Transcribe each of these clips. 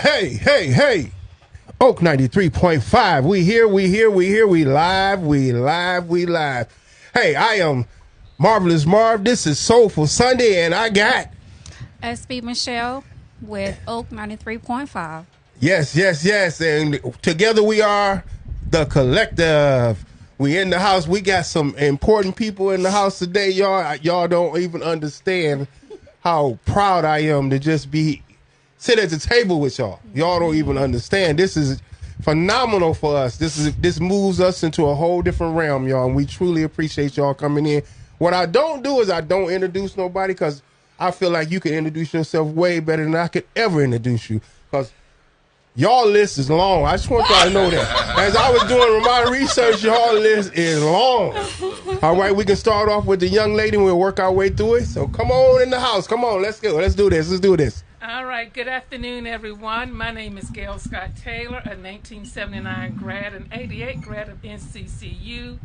Hey. Oak 93.5. We here. We live. Hey, I am Marvelous Marv. This is Soulful Sunday, and I got SB Michelle with Oak 93.5. Yes. And together we are the collective. We in the house. We got some important people in the house today, y'all. Y'all don't even understand how proud I am to just sit at the table with y'all. Y'all don't even understand. This is phenomenal for us. This moves us into a whole different realm, y'all, and we truly appreciate y'all coming in. What I don't do is I don't introduce nobody because I feel like you can introduce yourself way better than I could ever introduce you because y'all list is long. I just want y'all to know that. As I was doing my research, y'all list is long. All right, we can start off with the young lady and we'll work our way through it. So come on in the house. Come on, let's go. Let's do this. All right, good afternoon, everyone. My name is Gail Scott Taylor, a 1979 grad and 88 grad of NCCU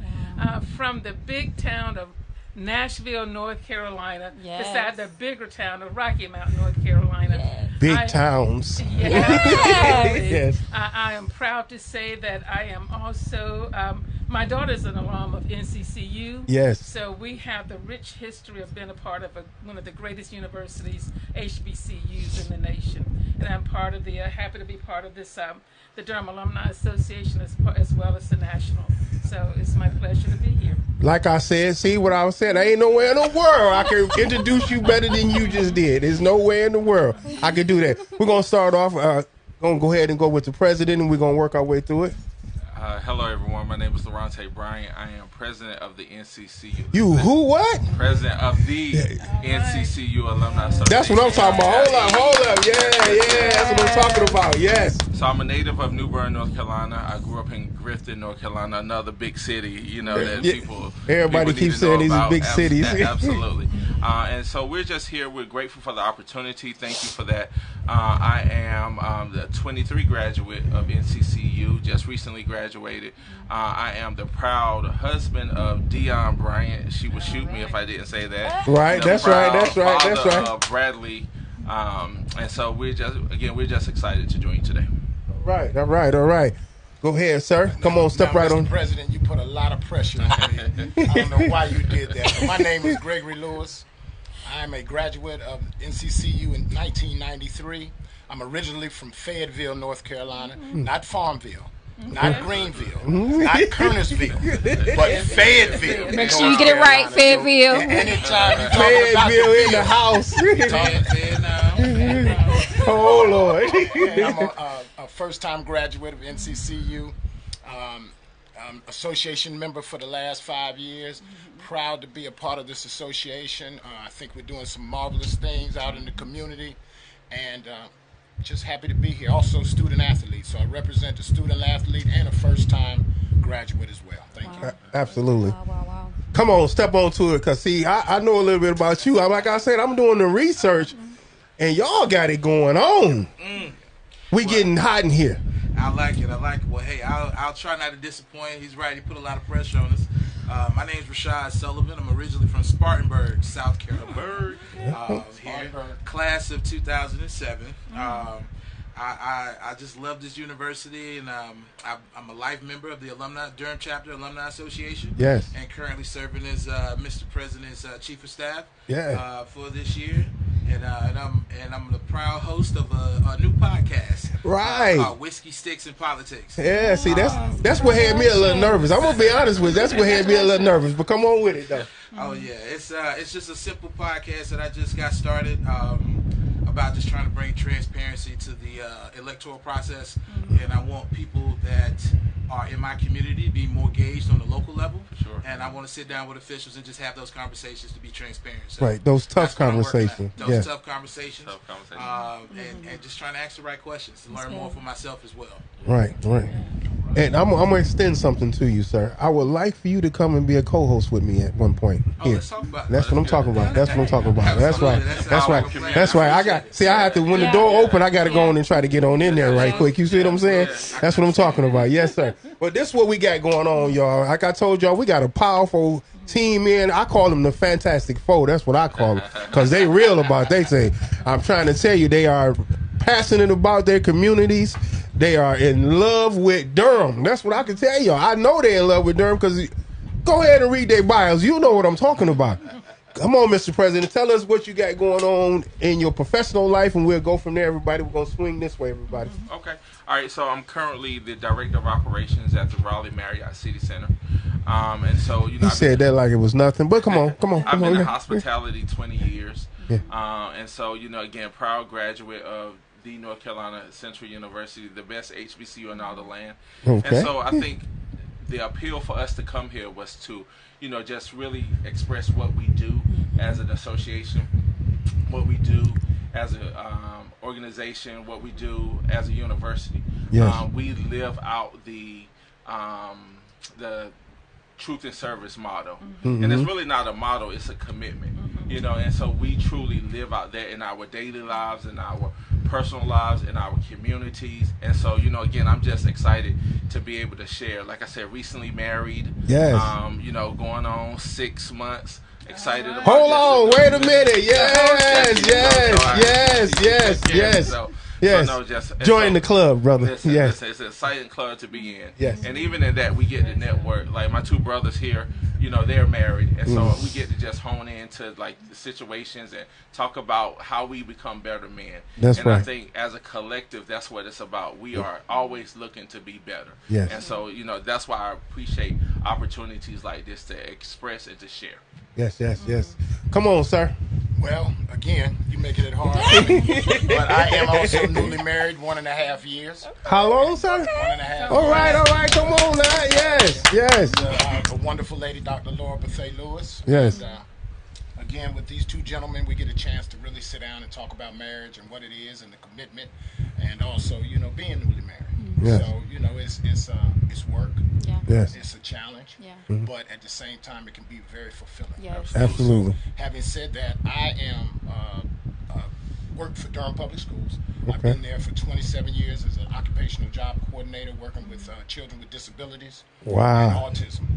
from the big town of Nashville, North Carolina, beside the bigger town of Rocky Mount, North Carolina. Yes. Big towns. Yes. I am proud to say that I am also, my daughter's an alum of NCCU. Yes. So we have the rich history of being a part of one of the greatest universities, HBCUs in the nation. And I'm happy to be part of this, the Durham Alumni Association as well as the National. So it's my pleasure to be here. Like I said, see what I was saying? There ain't nowhere in the world I can introduce you better than you just did. There's nowhere in the world I could do that. We're going to start off, going to go ahead and go with the president, and we're going to work our way through it. Hello, everyone. My name is Lorante Bryant. I am president of the NCCU. You who, what? President of the NCCU Alumni Association. That's what I'm talking about. Hold up. Yeah. That's what I'm talking about. Yes. So I'm a native of New Bern, North Carolina. I grew up in Grifton, North Carolina, another big city, that everybody keeps saying these big cities. Absolutely. And so we're just here. We're grateful for the opportunity. Thank you for that. I am the 23 graduate of NCCU, just recently graduated. I am the proud husband of Dion Bryant. She would shoot me if I didn't say that. Right, that's right. Father of Bradley. And so we're just excited to join you today. All right. Go ahead, sir. Come on, step right on. Mr. President, you put a lot of pressure on me. I don't know why you did that. But my name is Gregory Lewis. I'm a graduate of NCCU in 1993. I'm originally from Fayetteville, North Carolina, not Farmville. Not Greenville, not Kernersville, but Fayetteville. Make sure you get it right, Fayetteville. Anytime you talk Fayetteville in the house. Oh, Lord. I'm a first-time graduate of NCCU, association member for the last 5 years. Proud to be a part of this association. I think we're doing some marvelous things out in the community, and just happy to be here. Also student athlete, so I represent a student athlete and a first-time graduate as well. Thank you. Absolutely. Wow. Come on, step on to it, because, see, I know a little bit about you. Like I said, I'm doing the research, and y'all got it going on. We getting hot in here. I like it. Well, hey, I'll try not to disappoint. He's right. He put a lot of pressure on us. My name's Rashad Sullivan. I'm originally from Spartanburg, South Carolina. Here, class of 2007. I just love this university, and I'm a life member of the Durham Chapter Alumni Association. Yes. And currently serving as Mr. President's Chief of Staff. For this year. And I'm the proud host of a new podcast. Right. Called Whiskey, Sticks, and Politics. Yeah, see, that's what had me a little nervous. I'm gonna be honest with you. That's what had me a little nervous. But come on with it, though. Oh yeah, it's just a simple podcast that I just got started about just trying to bring transparency to the electoral process, and I want people that are in my community to be more engaged on the local level. Sure. And I want to sit down with officials and just have those conversations to be transparent. So right, those tough conversations. Those tough conversations. And just trying to ask the right questions to learn more for myself as well. Right. And I'm going to extend something to you, sir. I would like for you to come and be a co-host with me at one point. Let's talk about it. That's what I'm talking about. That's right. I have to, when the door open, I got to go on and try to get on in there right quick. You see what I'm saying? That's what I'm talking about. Yes, sir. But this is what we got going on, y'all. Like I told y'all, we got a powerful team in. I call them the Fantastic Four. That's what I call them. Because they real about it. They say, I'm trying to tell you, they are passionate about their communities. They are in love with Durham. That's what I can tell y'all. I know they're in love with Durham because go ahead and read their bios. You know what I'm talking about. Come on, Mr. President. Tell us what you got going on in your professional life, and we'll go from there, everybody. We're going to swing this way, everybody. Okay. All right. So I'm currently the director of operations at the Raleigh Marriott City Center. And so, He said that like it was nothing, but come on. I've been in hospitality 20 years. Yeah. And so, again, proud graduate of the North Carolina Central University, the best HBCU in all the land. Okay. And so I think the appeal for us to come here was to, just really express what we do as an association, what we do as an organization, what we do as a university. Yes. We live out the truth and service motto. And it's really not a motto, it's a commitment. And so we truly live out there in our daily lives, in our personal lives, in our communities. And so, again, I'm just excited to be able to share. Like I said, recently married. Yes. Going on 6 months. Excited about Hold on, this. wait a minute. Yes. So just join the club, brother. Listen, Yes. it's an exciting club to be in. Yes. And even in that, we get to network. Like my two brothers here, they're married, and so we get to just hone into like the situations and talk about how we become better men. That's and I right. think as a collective, that's what it's about. We are always looking to be better. Yes. And so that's why I appreciate opportunities like this to express and to share. Yes. Come on, sir. Well, again, you making it hard for me. But I am also newly married, 1.5 years. How long, sir? 1.5 All right. Come on now. Yes. A wonderful lady, Dr. Laura Bethea Lewis. Yes. And, again, with these two gentlemen, we get a chance to really sit down and talk about marriage and what it is and the commitment, and also, being newly married. Yes. So, it's work. Yeah. Yes. It's a challenge. Yeah. But at the same time, it can be very fulfilling. Yes. Absolutely. So, having said that, I am work for Durham Public Schools. I've Okay. been there for 27 years as an occupational job coordinator, working with children with disabilities Wow. and autism.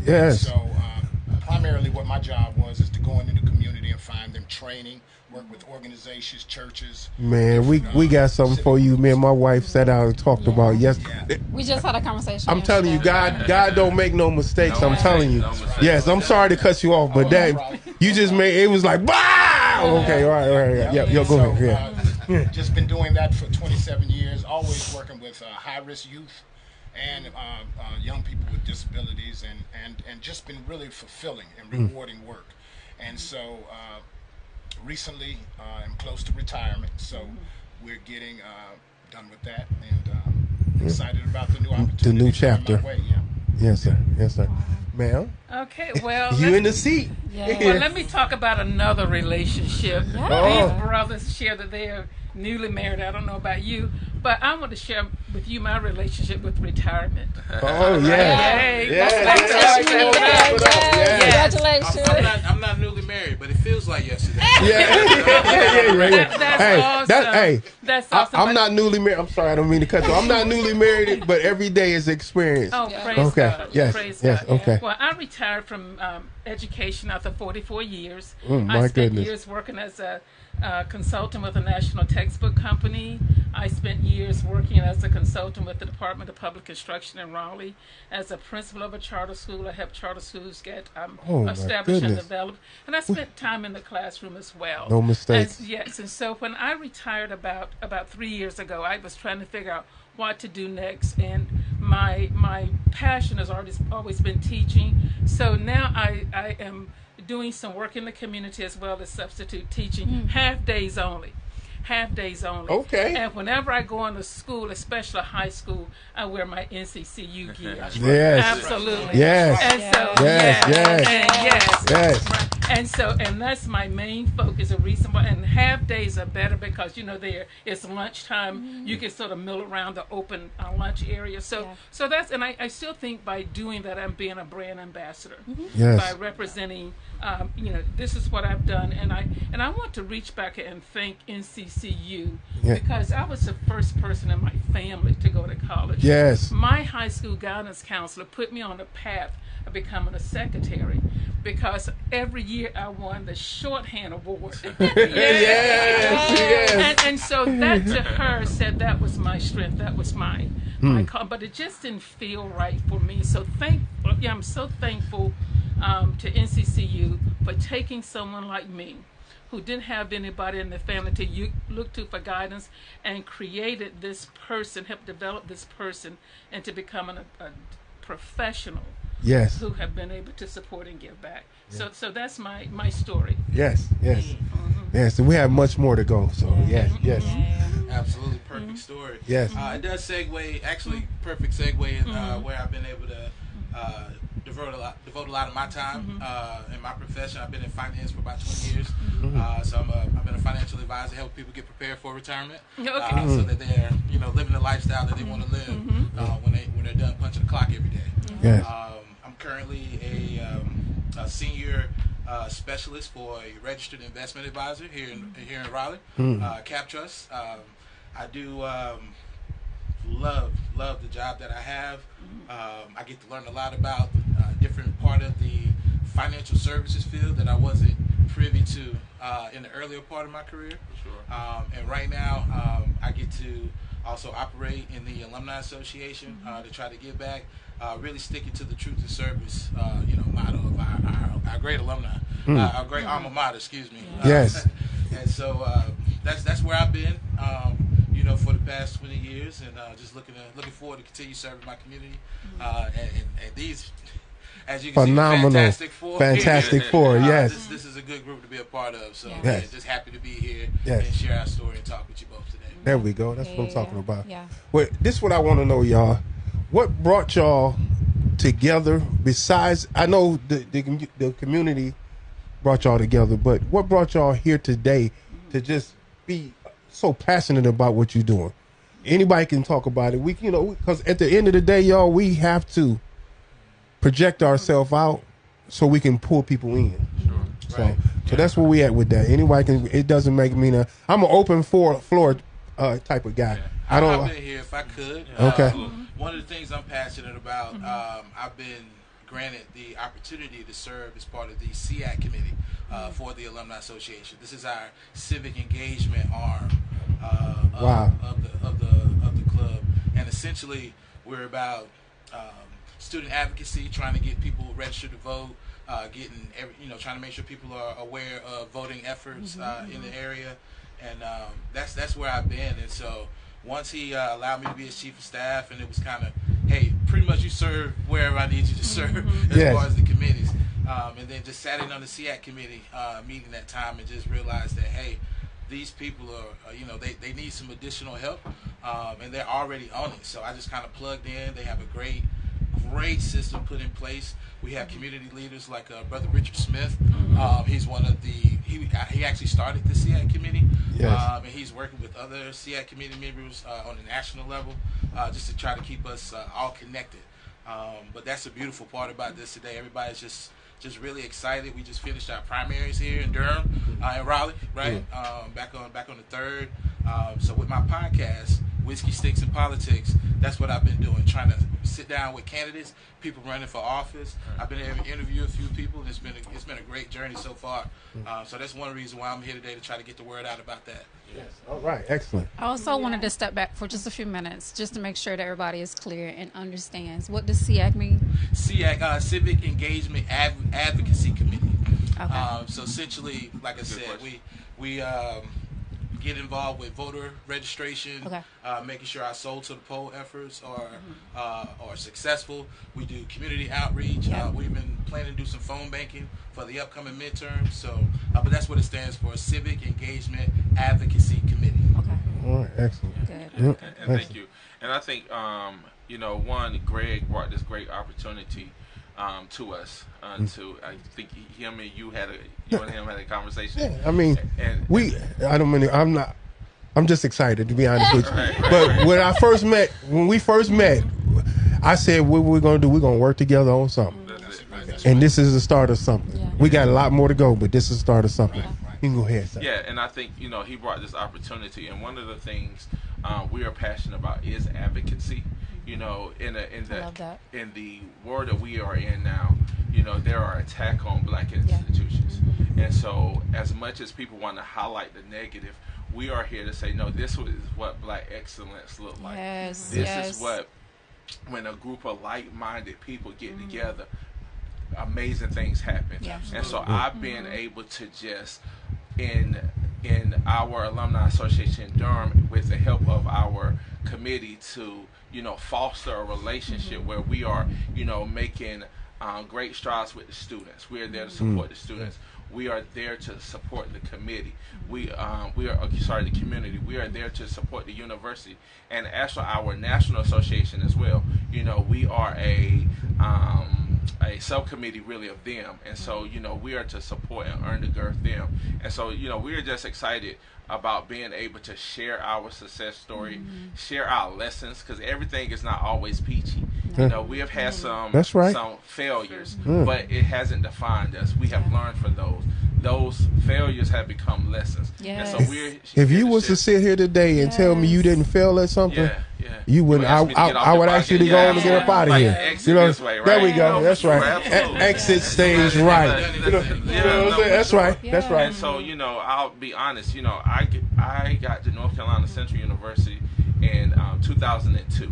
Yes. So primarily what my job was is to go into the community and find them training, work with organizations, churches. Man, we got something for you. Me and my wife sat down and talked about. Yes. We just had a conversation. I'm telling you, God don't make no mistakes. I'm telling you. No mistakes. Yes, I'm sorry to cut you off, but that you just made it was like, wow. Okay, all right. Yeah, go So, ahead. Yeah. just been doing that for 27 years, always working with high-risk youth and young people with disabilities, and just been really fulfilling and rewarding work. And so recently I'm close to retirement, so we're getting done with that, and excited about the new opportunity. The new coming my chapter. way, yeah. Yes, sir. Ma'am, Okay, well, you in the seat. well, let me talk about another relationship. Oh. These brothers share that they are newly married. I don't know about you, but I want to share with you my relationship with retirement. Oh, yeah. Yay. Congratulations. I'm not newly married, but it feels like yesterday. Yeah. That's Hey, awesome. That's awesome. I'm not newly married. I'm sorry, I don't mean to cut you. I'm not newly married, but every day is experience. Oh, praise Okay. God. Yes. Praise Yes. God. Okay. Well, I retired from education after 44 years. My I spent goodness. years working as a consultant with a national textbook company. I spent years working as a consultant with the Department of Public Instruction in Raleigh. As a principal of a charter school, I helped charter schools get Oh, my established and goodness. developed. And I spent time in the classroom as well. No mistakes. Yes, and so when I retired about 3 years ago, I was trying to figure out what to do next, and my passion has always been teaching. So now I am doing some work in the community as well as substitute teaching, half days only. Okay. And whenever I go into school, especially high school, I wear my NCCU gear. Yes. Absolutely. Yes. And so, Yes. Right. And that's my main focus. A reason why, and half days are better because it's lunchtime. You can sort of mill around the open lunch area. So that's, and I still think by doing that, I'm being a brand ambassador. Yes. By representing, this is what I've done, and I want to reach back and thank NCCU because I was the first person in my family to go to college. Yes. My high school guidance counselor put me on the path of becoming a secretary. because every year I won the shorthand award. Yes. And so that to her said that was my strength, that was my call, but it just didn't feel right for me. So I'm so thankful to NCCU for taking someone like me, who didn't have anybody in the family to look to for guidance, and created this person, helped develop this person into becoming a professional. Yes. Who have been able to support and give back. So that's my story. Yes. Yes. And we have much more to go. So yes. Absolutely perfect story. Yes. It does segue, actually perfect segue in where I've been able to devote a lot of my time in my profession. I've been in finance for about 20 years. So I've been a financial advisor, helping people get prepared for retirement, so that they're living the lifestyle that they want to live when they're done punching the clock every day. Yes. I'm currently a senior specialist for a registered investment advisor here in Raleigh, CapTrust. I do love the job that I have. I get to learn a lot about different part of the financial services field that I wasn't privy to in the earlier part of my career. And right now, I get to also operate in the Alumni Association to try to give back, really sticking to the truth and service, motto of our great alumni, our great alma mater, excuse me. Yes. And so that's where I've been, for the past 20 years, and just looking forward to continue serving my community. And these, as you can phenomenal, see, Fantastic Four. Yes. This is a good group to be a part of. So just happy to be here and share our story and talk with you both today. There we go. That's what I'm talking about. Yeah. Well, this is what I want to know, y'all. What brought y'all together? Besides, I know the community brought y'all together, but what brought y'all here today to just be so passionate about what you're doing? Anybody can talk about it. Because at the end of the day, y'all, we have to project ourselves out so we can pull people in. So that's where we at with that. Anybody can. It doesn't make me. I'm an open floor type of guy. I don't. I'll be here if I could. Okay. One of the things I'm passionate about, I've been granted the opportunity to serve as part of the SEAC committee for the Alumni Association. This is our civic engagement arm of the club, and essentially we're about student advocacy, trying to get people registered to vote, trying to make sure people are aware of voting efforts in the area, and that's where I've been. And so once he allowed me to be his chief of staff, and it was kind of, hey, pretty much you serve wherever I need you to serve as far as the committees. And then just sat in on the SEAC committee meeting that time and just realized that, hey, these people are, they need some additional help, and they're already on it. So I just kind of plugged in. They have a great system put in place. We have community leaders like Brother Richard Smith. He's one of he actually started the SEAC committee, and he's working with other SEAC committee members on the national level, just to try to keep us all connected. But that's the beautiful part about this today. Everybody's just really excited. We just finished our primaries here in Durham, in Raleigh, right? Back on the 3rd. So with my podcast, Whiskey Sticks and Politics, that's what I've been doing, trying to sit down with candidates, people running for office. I've been able to interview a few people, and it's been a great journey so far. So that's one reason why I'm here today, to try to get the word out about that. Yes. All right. Excellent. I also wanted to step back for just a few minutes, just to make sure that everybody is clear and understands. What does SEAC mean? SEAC, Civic Engagement Advocacy Committee. Okay. So essentially, like I said, we get involved with voter registration, making sure our sold to the poll efforts are successful. We do community outreach. We've been planning to do some phone banking for the upcoming midterms. So, but that's what it stands for: Civic Engagement Advocacy Committee. Okay. All right. Excellent. Good. And thank you. And I think Greg brought this great opportunity to us. I think him and you and him had a conversation. Yeah, I mean, I'm just excited, to be honest with you. But when we first met, I said, what we're going to do, we're going to work together on something. That's it, right? And this is the start of something. Yeah. We got a lot more to go, but this is the start of something. You can go ahead, sir. Yeah, and I think, he brought this opportunity. And one of the things we are passionate about is advocacy. You know, in love that. the world that we are in now, you know, there are attacks on black institutions. And so as much as people want to highlight the negative, we are here to say, no, this is what black excellence look like. Yes, This yes. is what, when a group of like-minded people get together, amazing things happen. Yeah. And so I've been able to just, in our Alumni Association in Durham, with the help of our committee, to, you know, foster a relationship where we are, you know, making great strides with the students. We are there to support the students. We are there to support the committee. We are the community. We are there to support the university, and actually our national association as well. You know, we are a subcommittee really of them, and so, you know, we are to support and undergird them. And so, you know, we are just excited about being able to share our success story, share our lessons, because everything is not always peachy. You know, we have had some That's right. some failures, but it hasn't defined us. We have learned from those. Those failures have become lessons. Yes. And so we're If here you was to share- sit here today and tell me you didn't fail at something, yeah. you wouldn't. ask me to get off I the would bike ask you to and- go yeah, on and get up out of like here. exit You know, this way, right? there we go. That's right. Absolutely. Exit stage right. You know, you know what I'm saying? That's right. That's Yeah. right. And so, you know, I'll be honest, you know, I got to North Carolina Central University in 2002.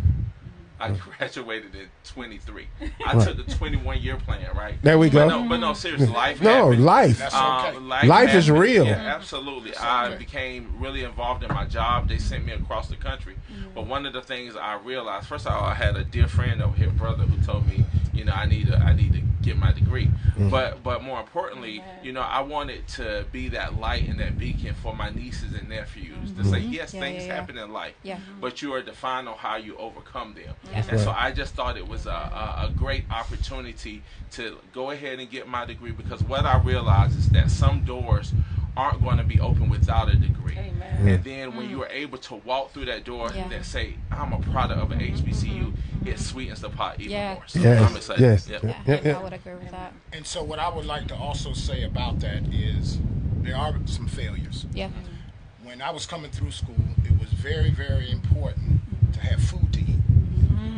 I graduated in 23. I took the 21-year plan, right? There we go. But no, seriously, life No, happened. life. That's okay. Life is happened. real. Yeah, absolutely. I became really involved in my job. They sent me across the country. But one of the things I realized, first of all, I had a dear friend over here, brother, who told me, you know, I need to get my degree. But more importantly, you know, I wanted to be that light and that beacon for my nieces and nephews to say, yes, Yeah, things yeah, yeah. happen in life, Yeah. but you are defined on how you overcome them. That's And so I just thought it was a great opportunity to go ahead and get my degree, because what I realized is that some doors aren't going to be open without a degree. Amen. And then when you are able to walk through that door Yeah. and say, I'm a product of an HBCU, it sweetens the pot even Yeah. more. So Yes, I'm excited. yes. Yep. Yeah, I would agree with that. And so what I would like to also say about that is there are some failures. Yeah. When I was coming through school, it was very, very important to have food to eat.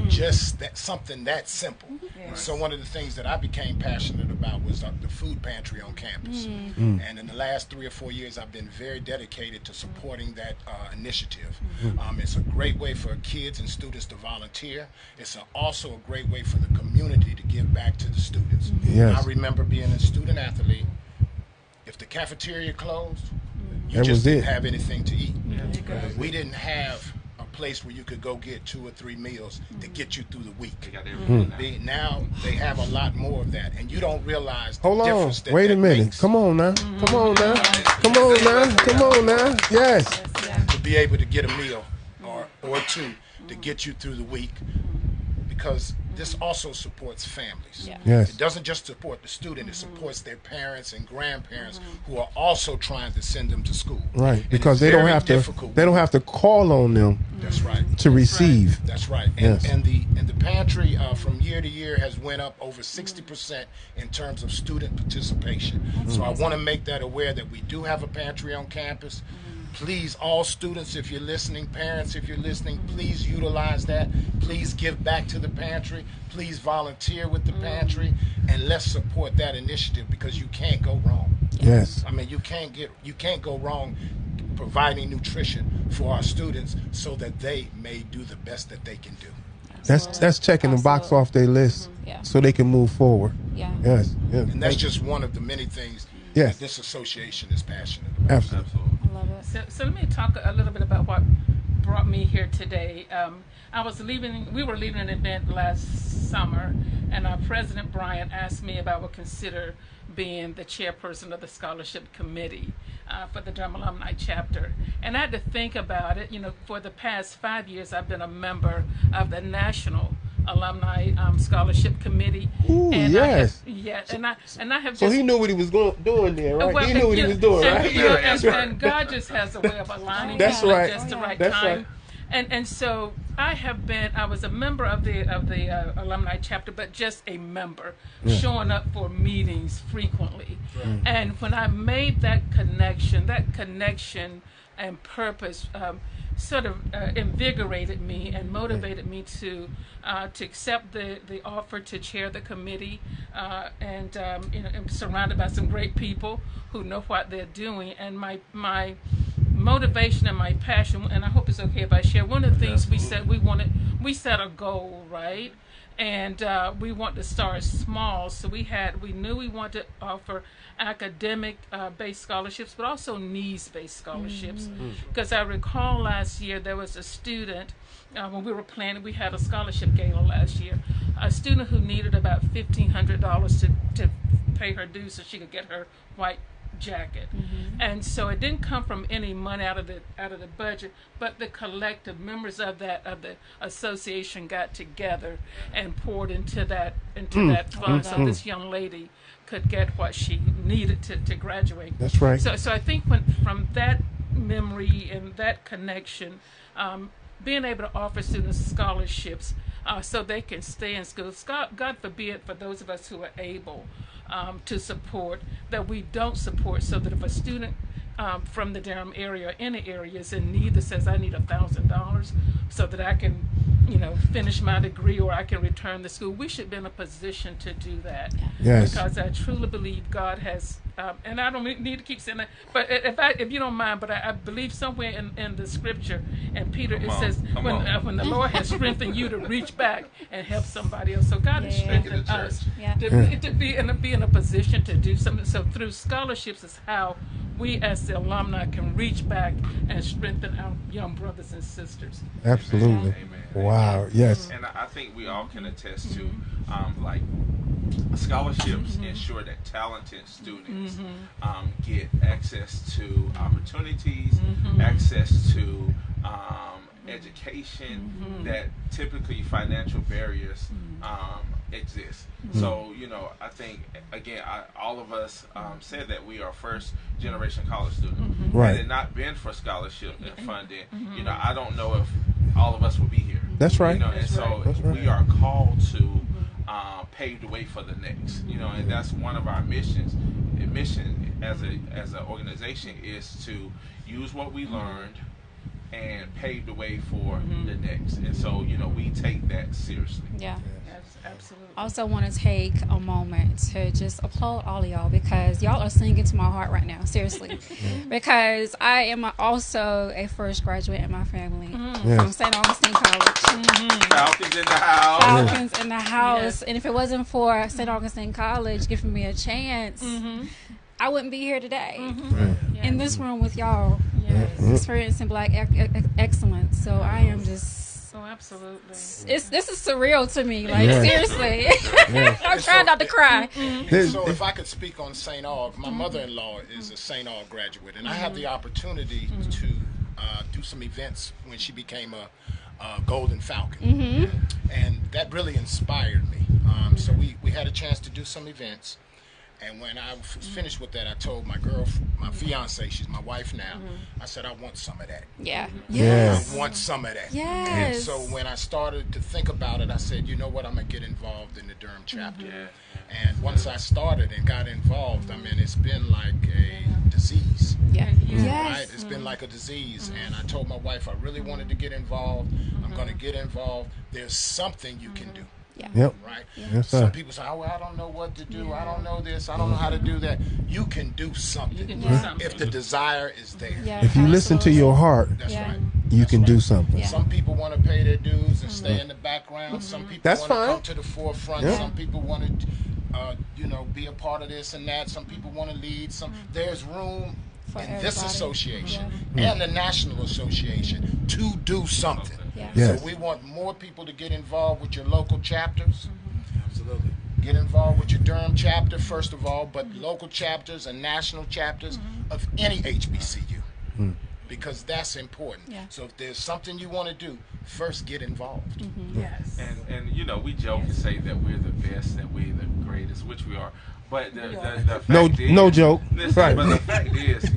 Just that, something that simple. So one of the things that I became passionate about was the food pantry on campus. And in the last 3 or 4 years, I've been very dedicated to supporting that initiative. It's a great way for kids and students to volunteer. It's also a great way for the community to give back to the students. Yes. I remember being a student athlete. If the cafeteria closed, you That just was didn't it. have anything to eat. We didn't have a place where you could go get 2 or 3 meals to get you through the They week. got everything now. Now they have a lot more of that, and you don't realize the Hold on. difference that Wait a that minute. makes. Come on now. Come on now. Come on now. Come on now. Yes. To be able to get a meal or 2 to get you through the week, because this also supports families. Yeah. Yes. It doesn't just support the student, it supports their parents and grandparents who are also trying to send them to school. Right. And Because it's they don't very have to. difficult. They don't have to call on them That's right. to receive. That's right. And, Yes. and the pantry from year to year has went up over 60% in terms of student participation. So I want to make that aware that we do have a pantry on campus. Please, all students, if you're listening, parents, if you're listening, please utilize that. Please give back to the pantry. Please volunteer with the pantry, and let's support that initiative, because you can't go wrong. Yes. I mean, you can't go wrong providing nutrition for our students so that they may do the best that they can do. That's checking the box Absolutely. off their list Yeah. so they can move forward. Yeah. Yes. Yes. And that's just one of the many things Yes. that this association is passionate about. Absolutely. I love it. So let me talk a little bit about what brought me here today. We were leaving an event last summer, and our President Bryant asked me if I would consider being the chairperson of the scholarship committee for the Durham Alumni chapter. And I had to think about it. You know, for the past 5 years, I've been a member of the National Alumni Scholarship Committee. Ooh, and yes. and I have So just he knew what he was doing there, right? well, he knew what he was doing, and, right? you know, Yeah. and God just has a way of aligning That's people right. at just the right That's time. right. And so I was a member of the alumni chapter, but just a member, showing up for meetings frequently. And when I made that connection and purpose sort of invigorated me and motivated me to accept the offer to chair the committee, and I'm surrounded by some great people who know what they're doing. And my motivation and my passion, and I hope it's okay if I share, one of the things we said we set a goal, right? And we want to start small. So we knew we wanted to offer academic based scholarships, but also needs based scholarships. Because I recall last year there was a student, when we were planning, we had a scholarship gala last year, a student who needed about $1,500 to pay her dues so she could get her white jacket. And so it didn't come from any money out of the budget, but the collective members of the association got together and poured into that fund, so this young lady could get what she needed to graduate. That's right. So I think from that memory and that connection, being able to offer students scholarships so they can stay in school. God forbid, for those of us who are able to support, that we don't support, so that if a student from the Durham area or any area is in need that says, I need $1,000 so that I can finish my degree or I can return to school, we should be in a position to do that. Yes. Because I truly believe God has, and I don't need to keep saying that, but if you don't mind, but I believe somewhere in the scripture, and Peter, it says, when the Lord has strengthened you to reach back and help somebody else. So God has strengthened us to be in a position to do something. So through scholarships is how we as the alumni can reach back and strengthen our young brothers and sisters. Absolutely. Amen. Wow. Yes. And I think we all can attest to, like, scholarships ensure that talented students get access to opportunities, access to education, that typically financial barriers exist. So, I think, again, all of us said that we are first generation college students. Right. Had it not been for scholarship and funding, I don't know if all of us would be here. That's right. And so we are called to pave the way for the next. And that's one of our missions. The mission as an organization is to use what we learned and pave the way for the next. And so, we take that seriously. Yeah. Absolutely. I also want to take a moment to just applaud all of y'all, because y'all are singing to my heart right now, seriously. Because I am also a first graduate in my family from St. Augustine College. Falcons in the house. Falcons in the house. Yes. And if it wasn't for St. Augustine College giving me a chance, I wouldn't be here today in this room with y'all, experiencing Black excellence. So I am just... Oh, absolutely. This is surreal to me. Like, seriously. I'm trying not to cry. So if I could speak on St. Aug, my mother-in-law is a St. Aug graduate, and I had the opportunity to do some events when she became a Golden Falcon. And that really inspired me. So we had a chance to do some events. And when I was finished with that, I told my fiance, she's my wife now, I said, I want some of that. Yeah. Yes. I want some of that. Yes. And so when I started to think about it, I said, you know what, I'm going to get involved in the Durham chapter. And once I started and got involved, I mean, it's been like a disease. Yeah. Right? It's been like a disease. And I told my wife I really wanted to get involved. I'm going to get involved. There's something you can do. Yep. Right? Yes, sir. Some people say, oh, well, I don't know what to do. I don't know this. I don't know how to do that. You can do something. You can do something. If the desire is there. Yeah, If you listen to your heart, That's right. you can do something. Yeah. Some people want to pay their dues and stay in the background. Some people That's want to fine. come to the forefront. Yeah. Some people want to, be a part of this and that. Some people want to lead. There's room For in this everybody. association and the National Association to do something. Yeah. Yes. So we want more people to get involved with your local chapters. Absolutely. Get involved with your Durham chapter, first of all, but local chapters and national chapters of any HBCU. Because that's important. Yeah. So if there's something you want to do, first get involved. Yes. And we joke and say that we're the best, that we're the greatest, which we are. But the fact is, No joke. Listen, Right. but the fact is,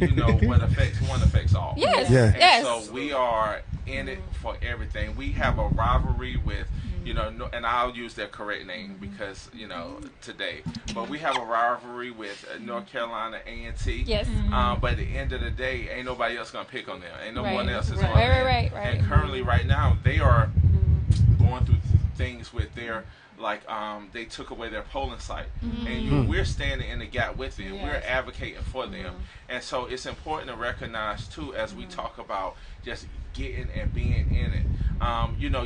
what affects one affects all. Yes. Yeah. And Yes. so we are in it for everything. We have a rivalry with, and I'll use their correct name because, today. But we have a rivalry with North Carolina A&T. Yes. But at the end of the day, ain't nobody else going to pick on them. Ain't no one else is Right. going to. Right. like they took away their polling site, and we're standing in the gap with them. We're advocating for them, and so it's important to recognize too as we talk about just getting and being in it.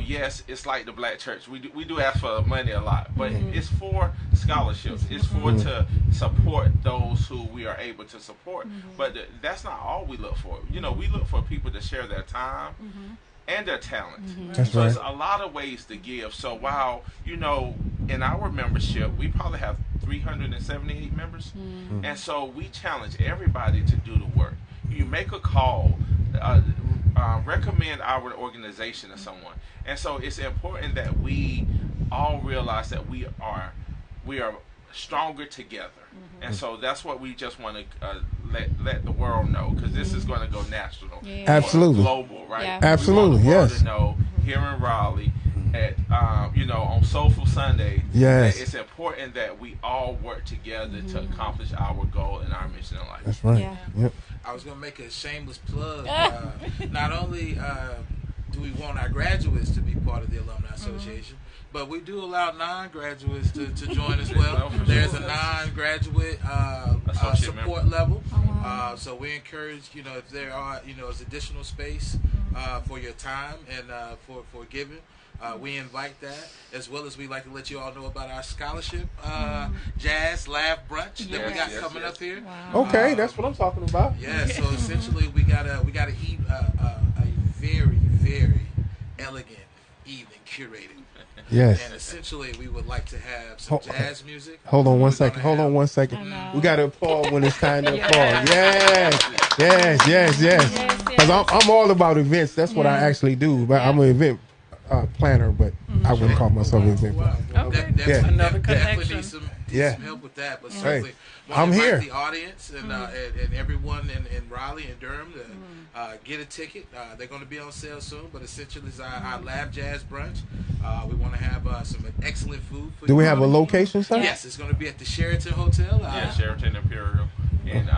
Yes, it's like the Black church. We do ask for money a lot, but it's for scholarships. It's for to support those who we are able to support. But that's not all we look for. We look for people to share their time and their talent. That's So right. it's a lot of ways to give. So while, in our membership, we probably have 378 members. And so we challenge everybody to do the work. You make a call, recommend our organization to someone. And so it's important that we all realize that we are stronger together. And so that's what we just want to let the world know, because this is going to go national, Absolutely. global, right? Yeah. Absolutely, we want the world yes. to know here in Raleigh at on Soulful Sunday. Yes. that it's important that we all work together to accomplish our goal and our mission in life. That's right. Yeah. Yep. I was going to make a shameless plug. Not only do we want our graduates to be part of the Alumni Association, but we do allow non-graduates to join as well. There's a non-graduate Associate support member. level. So we encourage, if there are, as additional space for your time and for giving. We invite that, as well as we like to let you all know about our scholarship jazz laugh brunch that we got coming up here. Okay, that's what I'm talking about. Yeah, so essentially we got a very, very elegant evening curated. Yes. And essentially we would like to have some jazz music. Hold on one We're second. gonna Hold on have- one I second. know. We got to applaud when it's time to applaud. Yes. Because I'm all about events. That's what I actually do. But I'm an event planner, but I wouldn't call myself an event planner. Okay, Yeah. another Definitely connection. need some Yeah. help with that, but Hey, certainly I'm want to invite here. the audience and everyone in Raleigh and Durham to get a ticket. They're going to be on sale soon, but essentially it's our Lab Jazz brunch. We want to have some excellent food. For Do we you. have a location, sir? Yes, it's going to be at the Sheraton Hotel. Sheraton Imperial and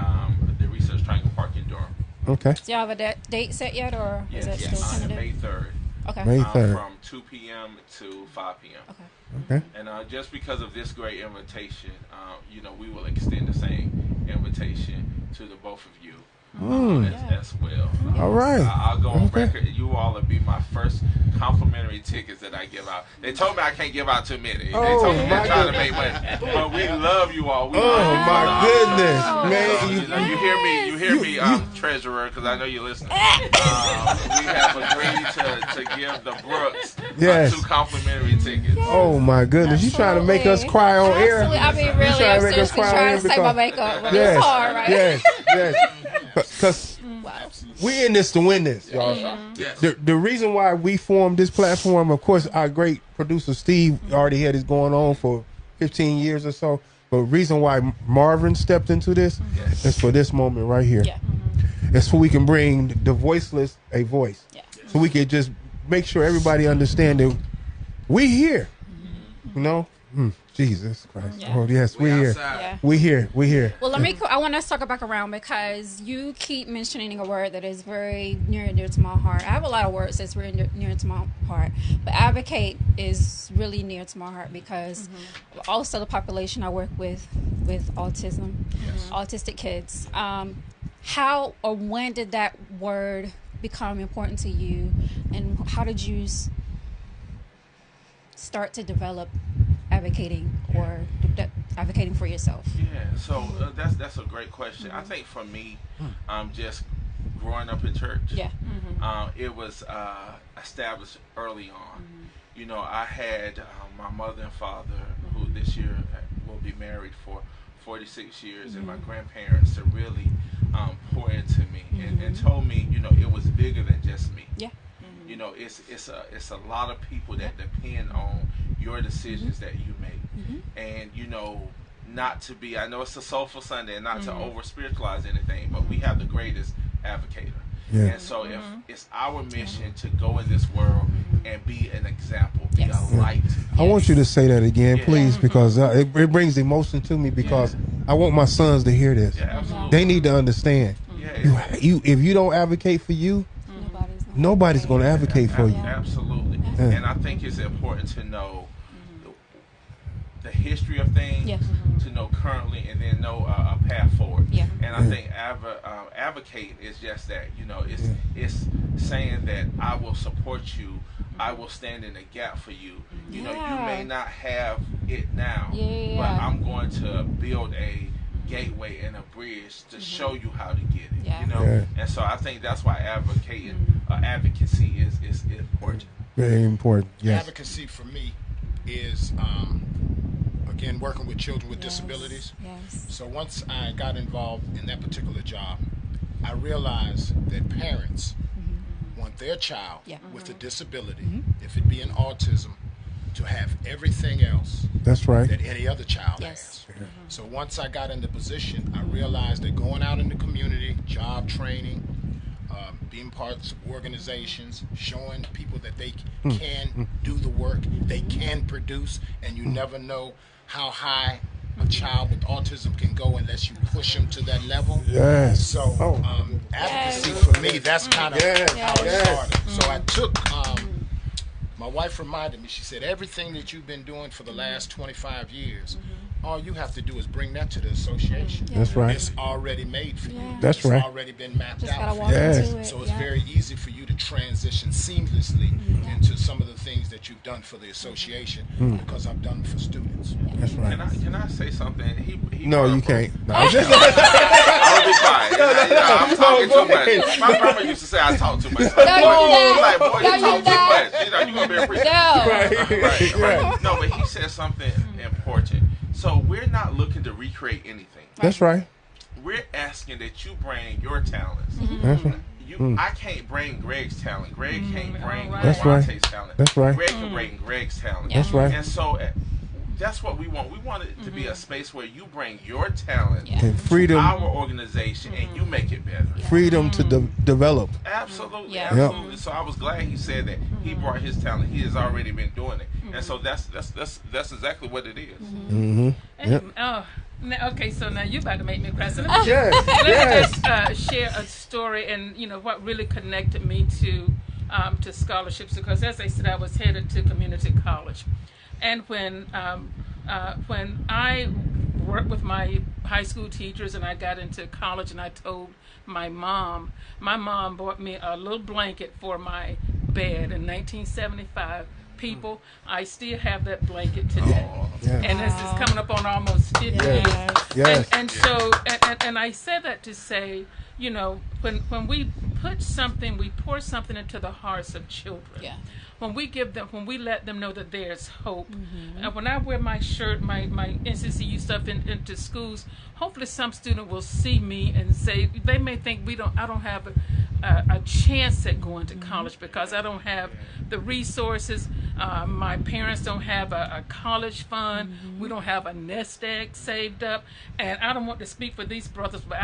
the Research Triangle Park in Durham. Okay. Do y'all have a date set yet, or is it still On tentative? May 3rd. Okay. May 3rd. From 2 p.m. to 5 p.m. Okay. Okay. And just because of this great invitation, we will extend the same invitation to the both of you as well. All right. I'll go on Okay. record. You all will be my first complimentary tickets that I give out. They told me I can't give out too many. They Oh, told me my they're trying to make money. But we love you all. We Oh, love you my all. goodness, So, man. you hear me, treasurer, because I know you're listening. We have agreed to give the Brooks Yes. 2 complimentary tickets. Oh, my goodness. You trying to make us cry on air? Absolutely. I mean, You really, trying I'm to make us seriously cry on trying air to save my because- makeup, but Yes. it's hard, right? Yes. Because Wow. we in this to win this, y'all. Yes. The reason why we formed this platform, of course, our great producer Steve already had this going on for 15 years or so. But the reason why Marvin stepped into this is for this moment right here. Yeah. It's so we can bring the voiceless a voice. Yeah. So we can just make sure everybody understand that we here. You know? Jesus Christ. Yeah. Oh, yes, we here. outside. Yeah. We here. Well, I want to circle back around because you keep mentioning a word that is very near and dear to my heart. I have a lot of words that's very near to my heart, but advocate is really near to my heart because also the population I work with autism, autistic kids. How or when did that word become important to you, and how did you start to develop advocating or advocating for yourself? Yeah, so that's a great question. I think for me, just growing up in church, Yeah. it was established early on. You know, I had my mother and father, who this year will be married for 46 years, and my grandparents to really pour into me and told me, you know, it was bigger than just me. Yeah. You know, it's a lot of people that depend on your decisions that you make, and you know, not to be. I know it's a Soulful Sunday, and not to over spiritualize anything, but we have the greatest advocator. Yeah. And so, if it's our mission to go in this world and be an example, be Yes. a light. I want you to say that again, Yeah. please, because it brings emotion to me. Because I want my sons to hear this. Yeah, absolutely. They need to understand. Yeah, You, if you don't advocate for you, nobody's going to advocate for you. Absolutely. Yeah. And I think it's important to know the history of things, Yeah. to know currently, and then know a path forward. Yeah. And I think advocating is just that. It's saying that I will support you. I will stand in the gap for you. You know, you may not have it now, but I'm going to build a gateway and a bridge to show you how to get it. Yeah. You know, and so I think that's why advocacy is important. Very important. Yes. Advocacy for me is again working with children with disabilities. Yes. So once I got involved in that particular job, I realized that parents want their child with a disability, if it be an autism, to have everything else That's right. that any other child Yes. has. So once I got into position, I realized that going out in the community, job training, being parts of organizations, showing people that they can do the work, they can produce, and you never know how high a child with autism can go unless you push them to that level. Yes. So advocacy for me, that's kind of how it started. So I took, my wife reminded me, she said, everything that you've been doing for the last 25 years, all you have to do is bring that to the association. That's right. It's already made for you. That's It's right. already been mapped Just out gotta for walk you. Yes. into it. So it's very easy for you to transition seamlessly into some of the things that you've done for the association because I've done for students. That's right. Can I say something? He No, you can't. No, I'm just I'll be quiet. I'm talking too much. My grandma used to say I talk too much. No, you Like, not. boy, No, you talk you too not. much. You know, you're gonna be a preacher. No. Right. No, but he said something important. So we're not looking to recreate anything. That's right. We're asking that you bring your talents. That's right. I can't bring Greg's talent. Greg can't bring That's right. Monte's talent. That's right. Greg can bring Greg's talent. That's right. And so that's what we want. We want it to be a space where you bring your talent And to freedom, our organization and you make it better. freedom to develop. Absolutely, Yeah. absolutely. So I was glad he said that he brought his talent. He has already been doing it, and so that's exactly what it is. Mm-hmm. Yep. Okay, so now you're about to make me cry. So Yes. let me Yes. just share a story, and what really connected me to scholarships, because as I said, I was headed to community college, and when I worked with my high school teachers and I got into college, and I told my mom bought me a little blanket for my bed in 1975. People, I still have that blanket today. Yes. And this is coming up on almost 50 years. Yes. And so, and I said that to say, when we put something, we pour something into the hearts of children. Yeah. When we let them know that there's hope. And when I wear my shirt, my NCCU stuff into schools, hopefully some student will see me and say, they may think I don't have a chance at going to college because I don't have the resources. My parents don't have a college fund. We don't have a nest egg saved up. And I don't want to speak for these brothers, but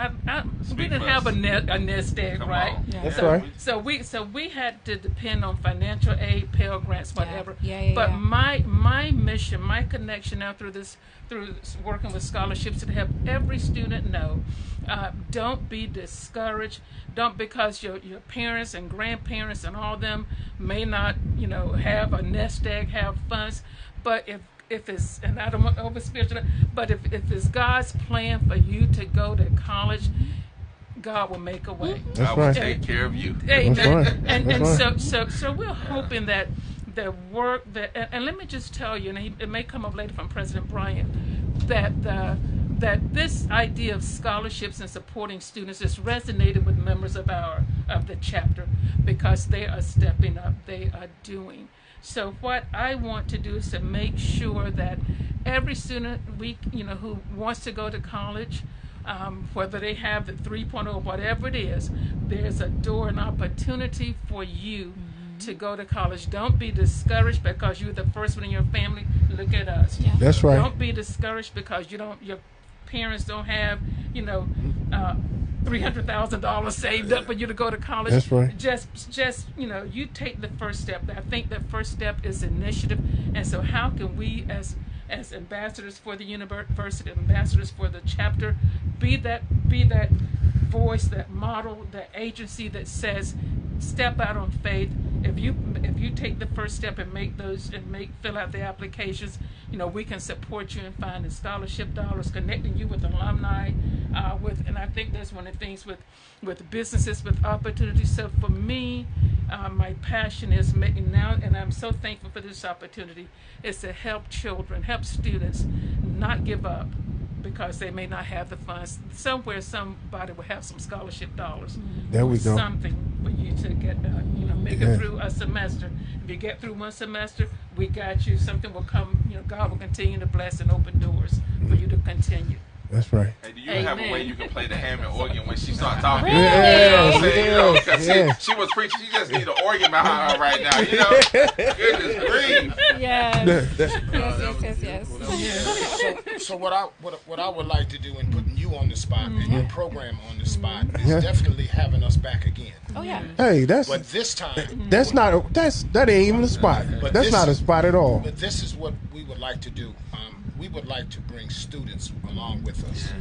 we didn't have a nest egg, Come right? on. That's right. So we had to depend on financial aid, Pell Grants, whatever. But Yeah. my mission, my connection now through working with scholarships, to help every student know, don't be discouraged. Don't, because your parents and grandparents and all them may not have a nest egg, have funds, but if it's, and I don't want to over spiritual, but if it's God's plan for you to go to college, God will make a way. That's I will right. take care of you. Amen. That's right. And That's right. so we're hoping that the work that, and let me just tell you, and it may come up later from President Bryant, that this idea of scholarships and supporting students has resonated with members of the chapter, because they are stepping up, they are doing. So what I want to do is to make sure that every student who wants to go to college, whether they have the 3.0, whatever it is, there's a door, an opportunity for you to go to college. Don't be discouraged because you're the first one in your family. Look at us. Yeah. That's right. Don't be discouraged because your parents don't have $300,000 saved up for you to go to college. That's right. Just you take the first step. I think the first step is initiative. And so how can we as ambassadors for the university, ambassadors for the chapter, be that voice, that model, that agency that says, step out on faith. If if you take the first step and fill out the applications, we can support you in finding scholarship dollars, connecting you with alumni, and I think that's one of the things with businesses with opportunities. So for me, my passion is making now, and I'm so thankful for this opportunity, is to help children, help students not give up because they may not have the funds. Somewhere, somebody will have some scholarship dollars. There we go. Something for you to get, make it through a semester. If you get through one semester, we got you. Something will come. God will continue to bless and open doors for you to continue. That's right. Hey, do you have a way you can play the Hammond organ when she starts talking? Really? She was preaching. You just need an organ behind her right now. Goodness grief. Yes. So what I would like to do in putting you on the spot and your program on the spot is definitely having us back again. Oh yeah. Hey, But this time, that ain't even a spot. But That's not a spot at all. But this is what we would like to do. We would like to bring students along with us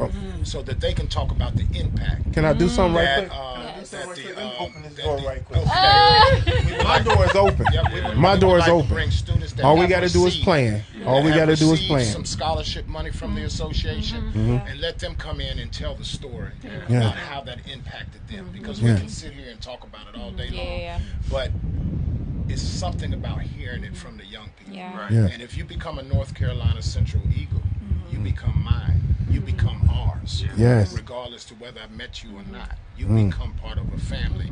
so that they can talk about the impact. Can I do something right that Open this door right quick. My door is open. My door is open. Bring students that All we have got to do is received- plan. All we have got to do is received plan. some scholarship money from the association and let them come in and tell the story Yeah. about how that impacted them. Because we can sit here and talk about it all day long, but it's something about hearing it from the young people. Yeah. Right. Yeah. And if you become a North Carolina Central Eagle, you become mine. You become ours. Yes. Regardless to whether I met you or not, you become part of a family.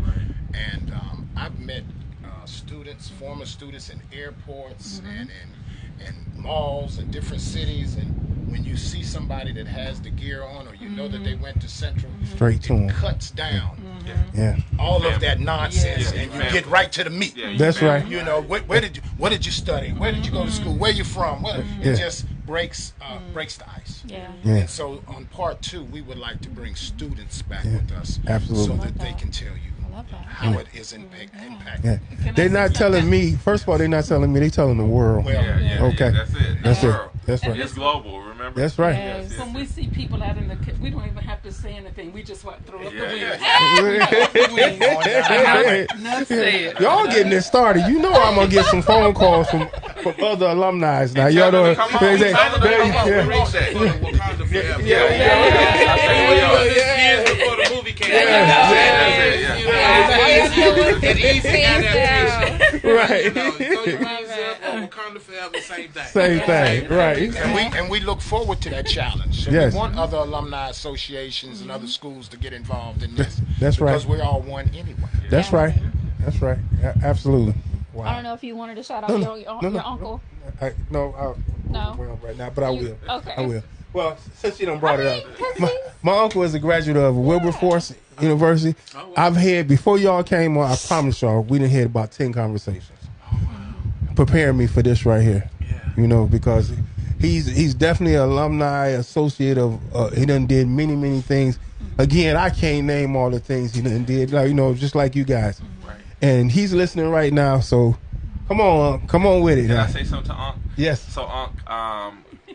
And I've met students, former students in airports and malls and different cities. And when you see somebody that has the gear on, or you know that they went to Central, Straight to 'em. it cuts down Yeah. all of that nonsense, Yeah. and you get right to the meat. Yeah, That's right. You know, what did you study? Where did you go to school? Where you from? Yeah. It just breaks the ice. Yeah. Yeah. And so on part 2, we would like to bring students back with us, Absolutely. so that they can tell you Love that. how it is impacted. Yeah. Can I They're say not telling something? me. First of all, they're not telling me. They're telling the world. Well, Okay. That's it. That's The it. world. That's right. It's global. Remember. That's right. Yes. When we see people out in the, we don't even have to say anything. We just want to throw up the wings. Enough said. Y'all getting this started. You know I'm gonna get some phone calls from other alumni now. Y'all know. Come on. they- Tell them to come on. yeah. We want that. Wakanda forever. Yeah. Years before the movie came Right. Wakanda forever, same thing. Same thing. Right. And we look forward to that challenge. So Yes. we want other alumni associations and other schools to get involved in this. That's right. Because we're all one anyway. That's right. That's right. Absolutely. Wow. I don't know if you wanted to shout out No, your no. uncle. No. No. Well, right now, but I will. okay. I will. Well, since you don't brought it up, my uncle is a graduate of Wilberforce University. Oh, wow. I've had, before y'all came on, I promise y'all, we done had about 10 conversations preparing me for this right here. Yeah. You know, because he's definitely an alumni associate of. He done did many things. Again, I can't name all the things he done did. Like, you know, just like you guys. Right. And he's listening right now. So, come on with it. Can now. I say something to Unc? Yes. So Unc,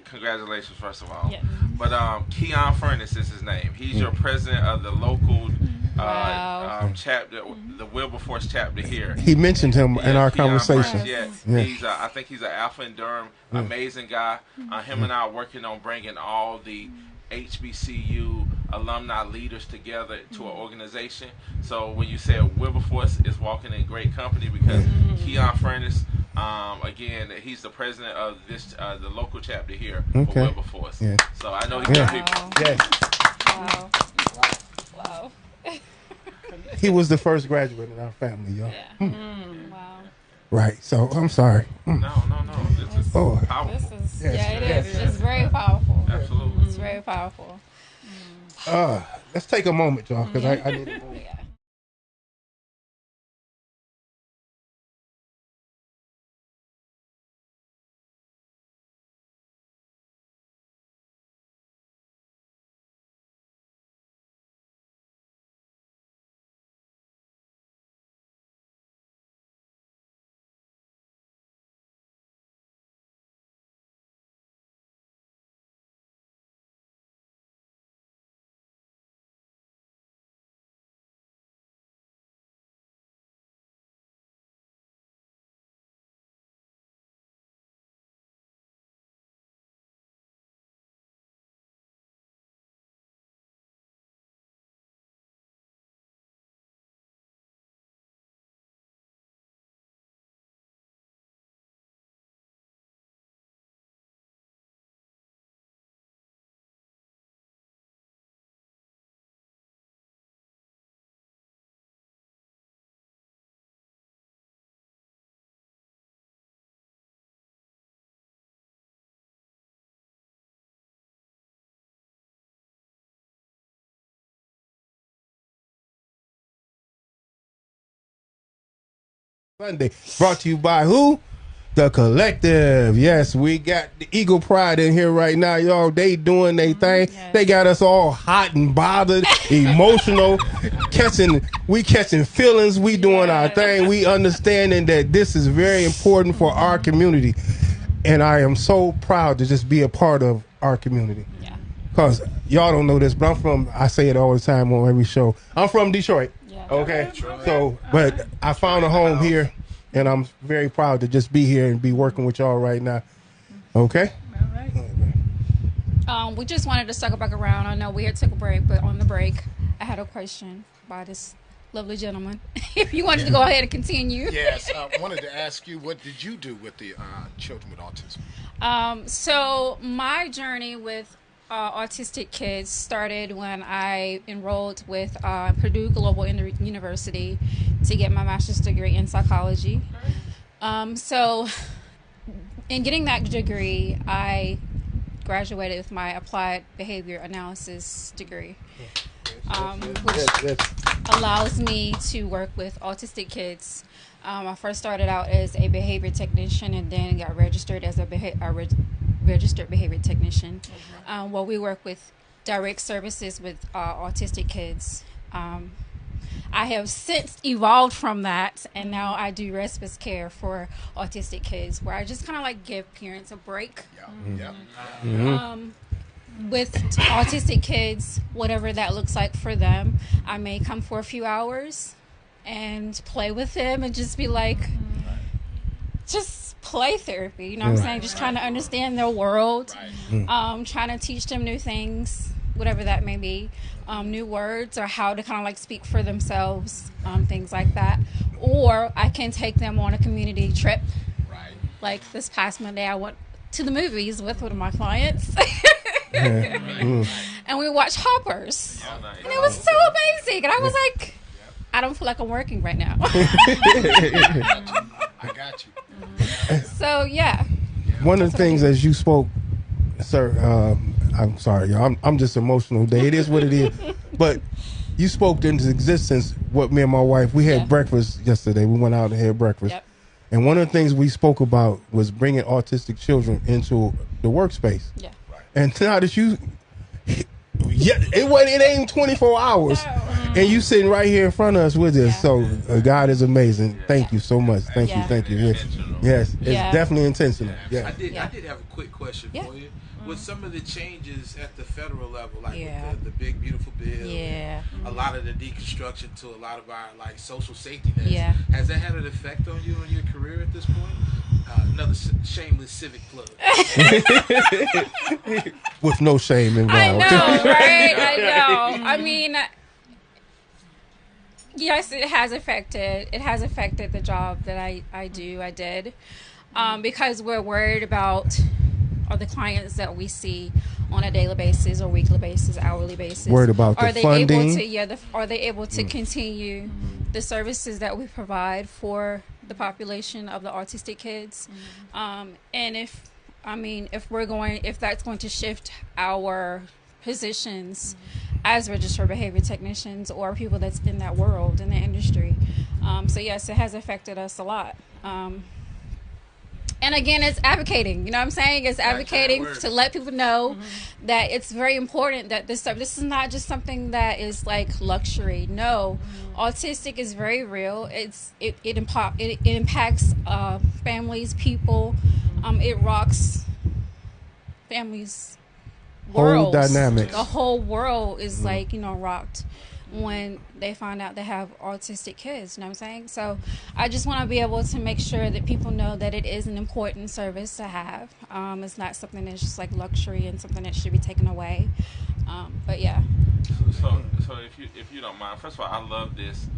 congratulations first of all. Yeah. But Keon Furnace is his name. He's your president of the local Wow. chapter, the Wilberforce chapter here. He mentioned him in our Keon conversation. Furnace, Yeah. He's I think he's an Alpha and Durham, amazing guy. Him and I are working on bringing all the HBCU alumni leaders together to an organization. So when you said Wilberforce is walking in great company, because Keon Furnace, again, he's the president of this the local chapter here for Okay. Wilberforce. Yeah. So I know he's got Yeah. people. Wow. Yes. Wow. He was the first graduate in our family, y'all. Yeah. Wow. Right. So I'm sorry. No. This is Oh. powerful. This is Yes. it is. It's very powerful. Absolutely. It's very powerful. Let's take a moment, y'all, because I need to move. Yeah. Sunday, brought to you by who? The Collective. Yes, we got the Eagle Pride in here right now, y'all. They doing their thing. Yes. They got us all hot and bothered, emotional, catching feelings. We doing our thing. We understanding that this is very important for our community. And I am so proud to just be a part of our community. Yeah. Because y'all don't know this, but I say it all the time on every show. I'm from Detroit. Yeah. Okay. So, but I found a home here, and I'm very proud to just be here and be working with y'all right now. Okay. All right. We just wanted to circle back around. I know we had took a break, but on the break, I had a question by this lovely gentleman. If you wanted to go ahead and continue. Yes, I wanted to ask you, what did you do with the children with autism? So my journey with autistic kids started when I enrolled with Purdue Global University to get my master's degree in psychology. So in getting that degree, I graduated with my applied behavior analysis degree, which allows me to work with autistic kids. I first started out as a behavior technician and then got registered as a registered behavior technician. Well, we work with direct services with autistic kids. I have since evolved from that, and now I do respite care for autistic kids, where I just kind of like give parents a break. With autistic kids, whatever that looks like for them, I may come for a few hours and play with them and just be like, just play therapy, you know what I'm saying? Just trying to understand their world, trying to teach them new things, whatever that may be, new words or how to kind of like speak for themselves, things like that. Or I can take them on a community trip. Like this past Monday, I went to the movies with one of my clients. And we watched Hoppers. And it was so amazing. And I was like, I don't feel like I'm working right now. I got you. So, yeah. One of the things as you spoke, sir, I'm sorry, y'all. I'm just emotional today. It is what it is. But you spoke into existence what me and my wife, we had breakfast yesterday. We went out and had breakfast. Yep. And one of the things we spoke about was bringing autistic children into the workspace. Yeah. And now that it ain't 24 hours. No. And you sitting right here in front of us with us. So God is amazing. Thank you so much. Thank you. Thank you. Yes. It's definitely intentional. Yeah. I did have a quick question for you. With some of the changes at the federal level, like with the big beautiful bill, and a lot of the deconstruction to a lot of our like social safety nets, has that had an effect on you and your career at this point? Another shameless civic plug. With no shame involved. I know, right? I know. I mean, yes, it has affected. It has affected the job that I did, because we're worried about the clients that we see on a daily basis or weekly basis, hourly basis. Worried about the funding. Are they able to continue the services that we provide for the population of the autistic kids? And if that's going to shift our positions as registered behavior technicians or people that's in that world, in the industry. So yes, it has affected us a lot. And again, it's advocating, you know what I'm saying? It's advocating to let people know that it's very important that this is not just something that is like luxury. No, autistic is very real. It impacts families, people. It rocks families' worlds. Whole dynamics. The whole world is like, rocked when they find out they have autistic kids, you know what I'm saying? So I just want to be able to make sure that people know that it is an important service to have. It's not something that's just like luxury and something that should be taken away. But yeah. So if you don't mind, first of all, I love this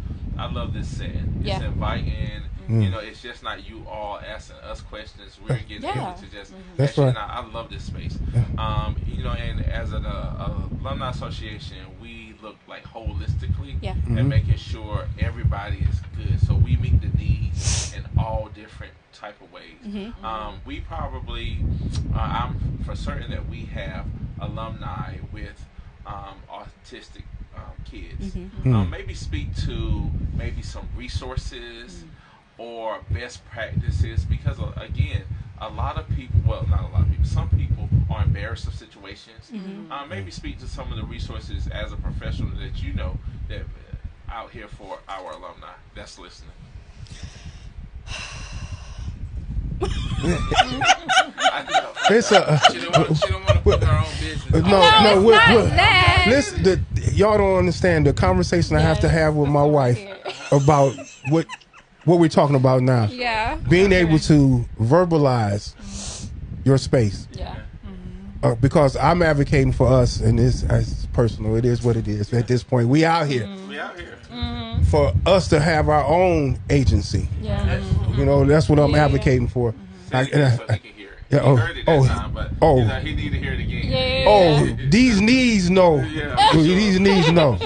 set. It's inviting. It's just not you all asking us questions. We're getting able to just. That's right. I love this space. And as an alumni association, we look like holistically and making sure everybody is good. So we meet the needs in all different type of ways. We probably, I'm for certain that we have alumni with autistic kids. Maybe speak to maybe some resources or best practices, because again, a lot of people, well, not a lot of people, some people are embarrassed of situations. Maybe speak to some of the resources as a professional that you know that out here for our alumni that's listening. It's a. She don't want to put her own business. Listen, y'all don't understand the conversation I have to have with my wife about what we're talking about now. Yeah. Being able to verbalize your space. Yeah. Because I'm advocating for us, and it's personal. It is what it is. At this point, we out here. We out here. For us to have our own agency. Yeah. You know, that's what I'm advocating for. So he can hear it. Yeah, He heard it that time, but he need to hear it again. Yeah. These knees know. Yeah. These knees know.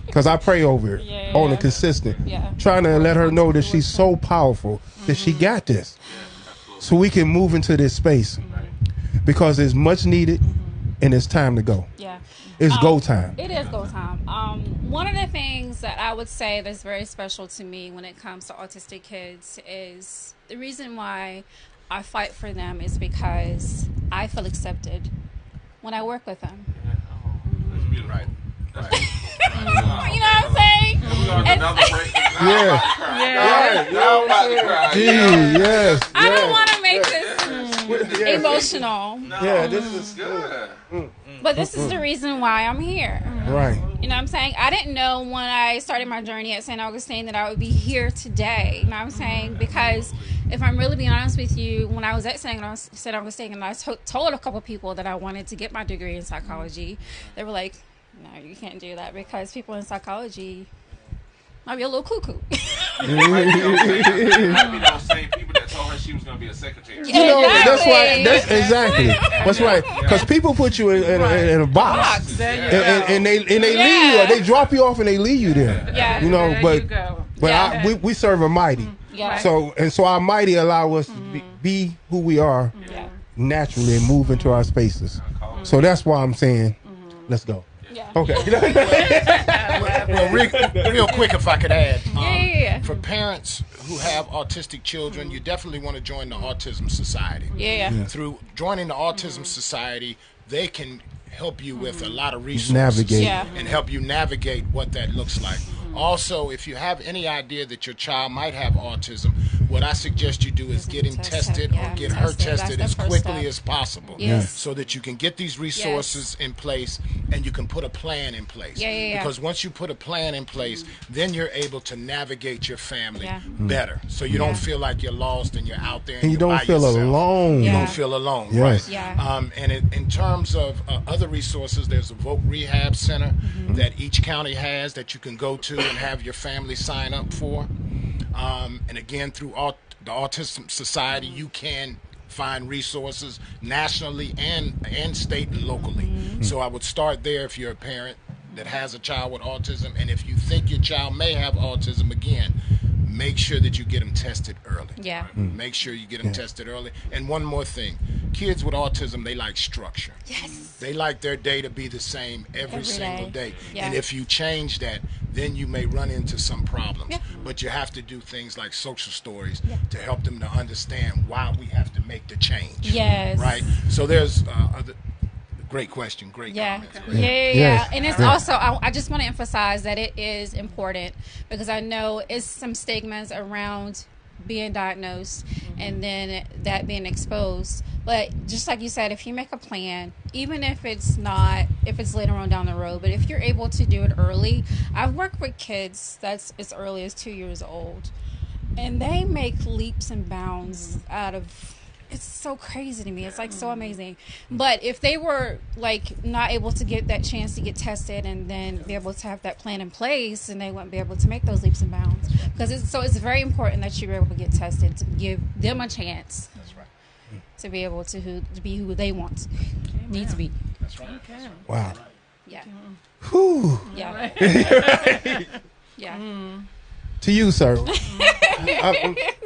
Because I pray over it on a consistent. Yeah. Trying to let her know that she's so powerful that she got this. So we can move into this space. Because it's much needed and it's time to go. Yeah. It's go time. It is go time. One of the things that I would say that's very special to me when it comes to autistic kids is the reason why I fight for them is because I feel accepted when I work with them. That's beautiful. Right. You know what I'm saying? We're going to another break. Yeah. Now I'm about to cry. Gee, yes. I don't want to make this emotional, Yeah, this is Good. but this is the reason why I'm here. right. You know what I'm saying? I didn't know when I started my journey at St. Augustine that I would be here today. You know what I'm saying? Because if I'm really being honest with you, when I was at St. Augustine and I told a couple people that I wanted to get my degree in psychology, they were like, no, you can't do that because people in psychology might be a little cuckoo. Might be those same people that told her she was going to be a secretary. You know, that's why. Exactly. That's exactly. That's right. Because people put you in a box, and they leave you. They drop you off and they leave you there. Yeah. You know, There but you go. Yeah. we serve a mighty. Yeah. So our mighty allow us to be who we are Yeah. naturally and move into our spaces. So that's why I'm saying, let's go. Yeah. Okay. Well, real quick, if I could add, Yeah. for parents who have autistic children, you definitely want to join the Autism Society. Yeah. Through joining the Autism Society, they can help you with a lot of resources Navigate. Yeah. and help you navigate what that looks like. Also, if you have any idea that your child might have autism, what I suggest you do is get him tested or get her tested as quickly as possible so that you can get these resources in place and you can put a plan in place. Because once you put a plan in place, then you're able to navigate your family better. So you don't feel like you're lost and you're out there and you don't by feel yourself. alone. You don't feel alone, Yes. right? And in terms of other resources, there's a Voc Rehab Center that each county has that you can go to and have your family sign up for. And again, through the Autism Society, you can find resources nationally and state and locally. So I would start there if you're a parent that has a child with autism, and if you think your child may have autism, again, make sure that you get them tested early. Yeah. Make sure you get them tested early. And one more thing, kids with autism, they like structure. Yes. They like their day to be the same every single day. Yeah. And if you change that, then you may run into some problems. But you have to do things like social stories to help them to understand why we have to make the change. Yes. Right? So there's other great question, great comments. Great. Yeah. And it's also, I just want to emphasize that it is important because I know it's some stigmas around being diagnosed and then that being exposed. But just like you said, if you make a plan, even if it's later on down the road, but if you're able to do it early, I've worked with kids that's as early as 2 years old, and they make leaps and bounds out of. It's so crazy to me. It's like so amazing. But if they were like not able to get that chance to get tested and then be able to have that plan in place, and they wouldn't be able to make those leaps and bounds. Because it's very important that you're able to get tested to give them a chance. That's right. To be able to be who they want need to be. That's right. Okay. Wow. Yeah. Whew. Yeah. Yeah. To you, sir.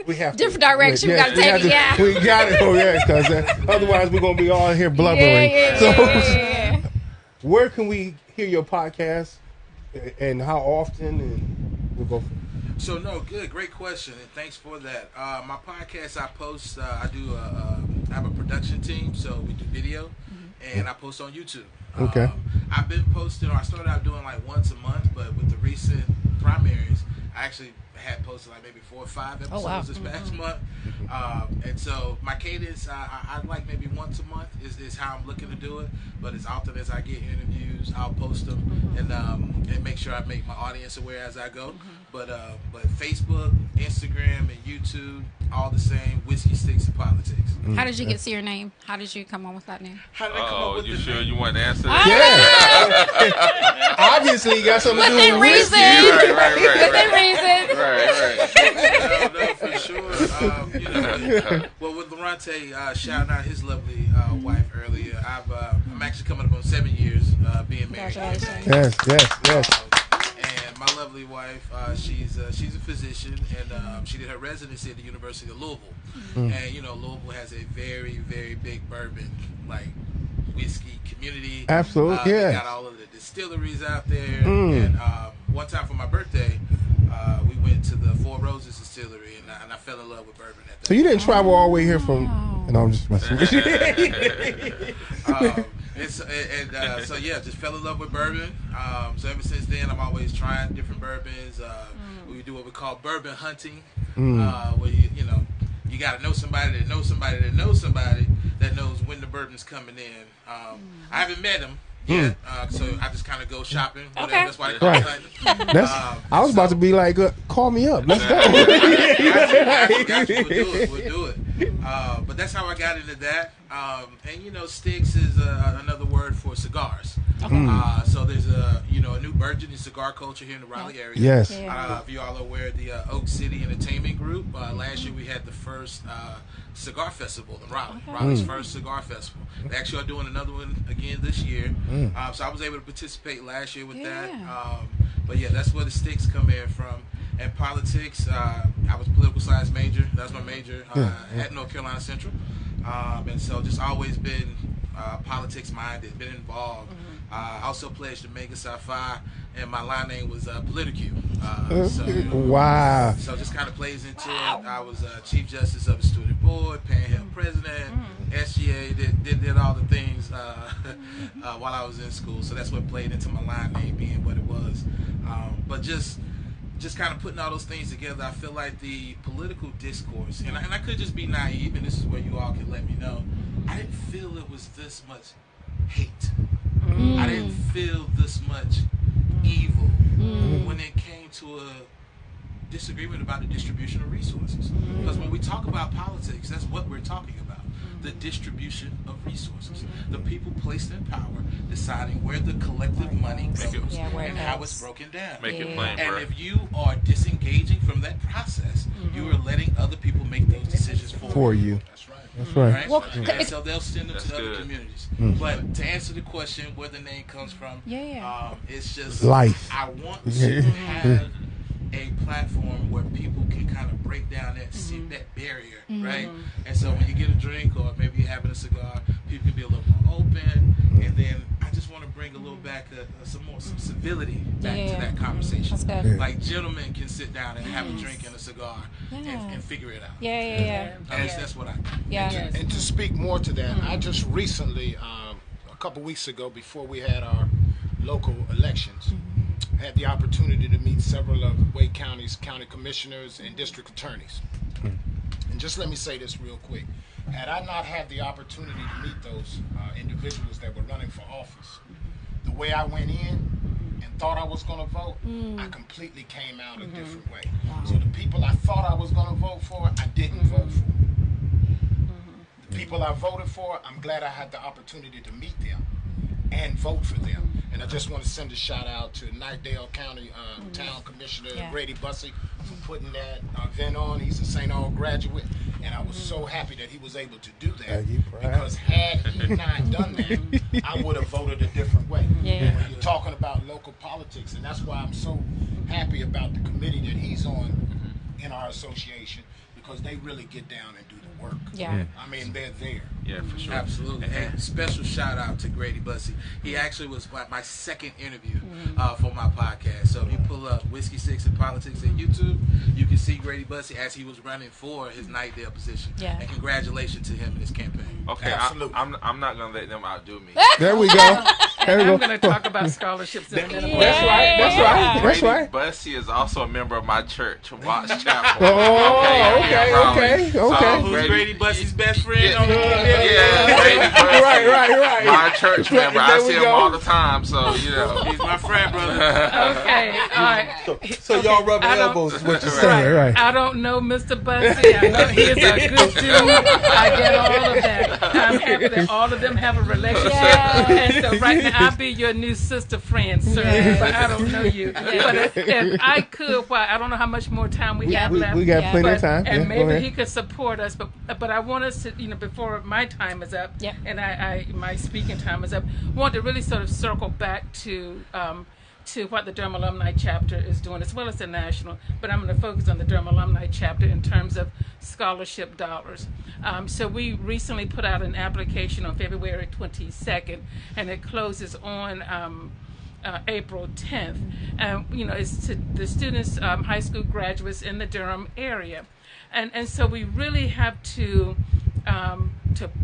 We have Different direction. We got to take it. Yeah. We got it. Oh, yeah. Because otherwise, we're going to be all here blubbering. Yeah. Where can we hear your podcast and how often? And we'll go from So no, good, great question, and thanks for that. My podcast, I post. I have a production team, so we do video, and I post on YouTube. Okay. I've been posting, or I started out doing like once a month, but with the recent primaries, I actually had posted like maybe 4 or 5 episodes this past month. And so my cadence, I like maybe once a month is how I'm looking to do it. But as often as I get interviews, I'll post them and make sure I make my audience aware as I go. But Facebook, Instagram, and YouTube, all the same. Whiskey, Sticks, and Politics. How did you get to your name? How did you come on with that name? How did I come up with you the sure name? you want to answer that? Yeah. Obviously, you got something to do Within with reason. whiskey. Within reason. No, for sure. Well, with Lorante shouting out his lovely wife earlier, I'm actually coming up on 7 years being married. Congratulations. Yes. And my lovely wife, she's a physician, and she did her residency at the University of Louisville. And Louisville has a very, very big bourbon whiskey community. Absolutely, They yeah. got all of the distilleries out there. And one time for my birthday, we went to the Four Roses distillery, and I fell in love with bourbon at that. So you didn't travel all the way here from? And I'm just messing with you. So yeah, just fell in love with bourbon. So ever since then, I'm always trying different bourbons. We do what we call bourbon hunting, where you got to know somebody that knows somebody that knows somebody that knows when the bourbon's coming in. I haven't met him yet, so I just kind of go shopping. Whatever. Okay. That's why they call it hunting. I was about to be like, call me up. Let's go. Got you. We'll do it. But that's how I got into that. And sticks is another word for cigars. So there's a new burgeoning cigar culture here in the Raleigh area. Yes. If you all are aware of the Oak City Entertainment Group, last year we had the first cigar festival in Raleigh. Raleigh's first cigar festival. They actually are doing another one again this year. So I was able to participate last year with that. But yeah, that's where the sticks come in from. And politics, I was a political science major. That was my major at North Carolina Central. And so just always been politics minded, been involved. I also pledged to Omega Psi Phi, and my line name was Politicue. Wow. So just kind of plays into it. I was Chief Justice of the Student Board, Panhandle President, SGA, did all the things while I was in school. So that's what played into my line name being what it was. But just kind of putting all those things together, I feel like the political discourse, and I could just be naive, and this is where you all can let me know, I didn't feel it was this much hate. I didn't feel this much evil when it came to a disagreement about the distribution of resources. Because when we talk about politics, that's what we're talking about. The distribution of resources. The people placed in power deciding where the collective money goes and how it's broken down. Make it plain, And bro. if you are disengaging from that process, you are letting other people make those decisions for you. That's right. That's right. Right? Well, And so they'll send them That's to other good. communities. But to answer the question where the name comes from, it's just Life. I want to have a platform where people can kind of break down that barrier, right? And so when you get a drink or maybe you're having a cigar, people can be a little more open. And then I just want to bring a little back some civility back to that conversation. That's good. Like gentlemen can sit down and have a drink and a cigar and figure it out. Yeah. That's what I Yeah. And to speak more to that, I just recently, a couple weeks ago, before we had our local elections, had the opportunity to meet several of Wake County's county commissioners and district attorneys. And just let me say this real quick. Had I not had the opportunity to meet those individuals that were running for office, the way I went in and thought I was going to vote, I completely came out a different way. So the people I thought I was going to vote for, I didn't vote for. The people I voted for, I'm glad I had the opportunity to meet them and vote for them. And I just want to send a shout out to Knightdale County Town Commissioner Grady Bussey for putting that event on. He's a St. Aug graduate, and I was so happy that he was able to do that, because had he not done that, I would have voted a different way. When you're talking about local politics, and that's why I'm so happy about the committee that he's on in our association, because they really get down and do the work. Yeah. I mean, they're there. Yeah, for sure. Absolutely. And special shout out to Grady Bussey. He actually was my second interview for my podcast. So if you pull up Whiskey Six and Politics on YouTube, you can see Grady Bussey as he was running for his Knightdale position. Yeah. And congratulations to him in his campaign. Okay, Absolutely. I'm not gonna let them outdo me. There we go. There we I'm go. going to talk about scholarships in a minute. That's right. That's right. That's Grady right. Bussey is also a member of my church, Watts Chapel. Oh, okay, Raleigh. okay, okay. Who's Grady Bussey's best friend on the committee? Yeah, Grady Bussey. Right. My church member. I There see we him go. all the time, so you know. He's my friend, brother. Okay, all right. So y'all rubbing I don't- elbows is what you're Right. saying, right? I don't know Mr. Bussey. I know he's a good dude. I get all of that. I'm happy that all of them have a relationship. Yeah. And so right now, I'll be your new sister friend, sir. Yeah. But I don't know you. But if I could, I don't know how much more time we have left. We got Yeah. plenty of But- time. and Yeah, go maybe ahead. he could support us, but I want us to, before my time is up, Yep. and my speaking time is up, want to really sort of circle back to what the Durham Alumni Chapter is doing, as well as the national. But I'm going to focus on the Durham Alumni Chapter in terms of scholarship dollars. So we recently put out an application on February 22nd, and it closes on April 10th. It's to the students, high school graduates in the Durham area. And so we really have to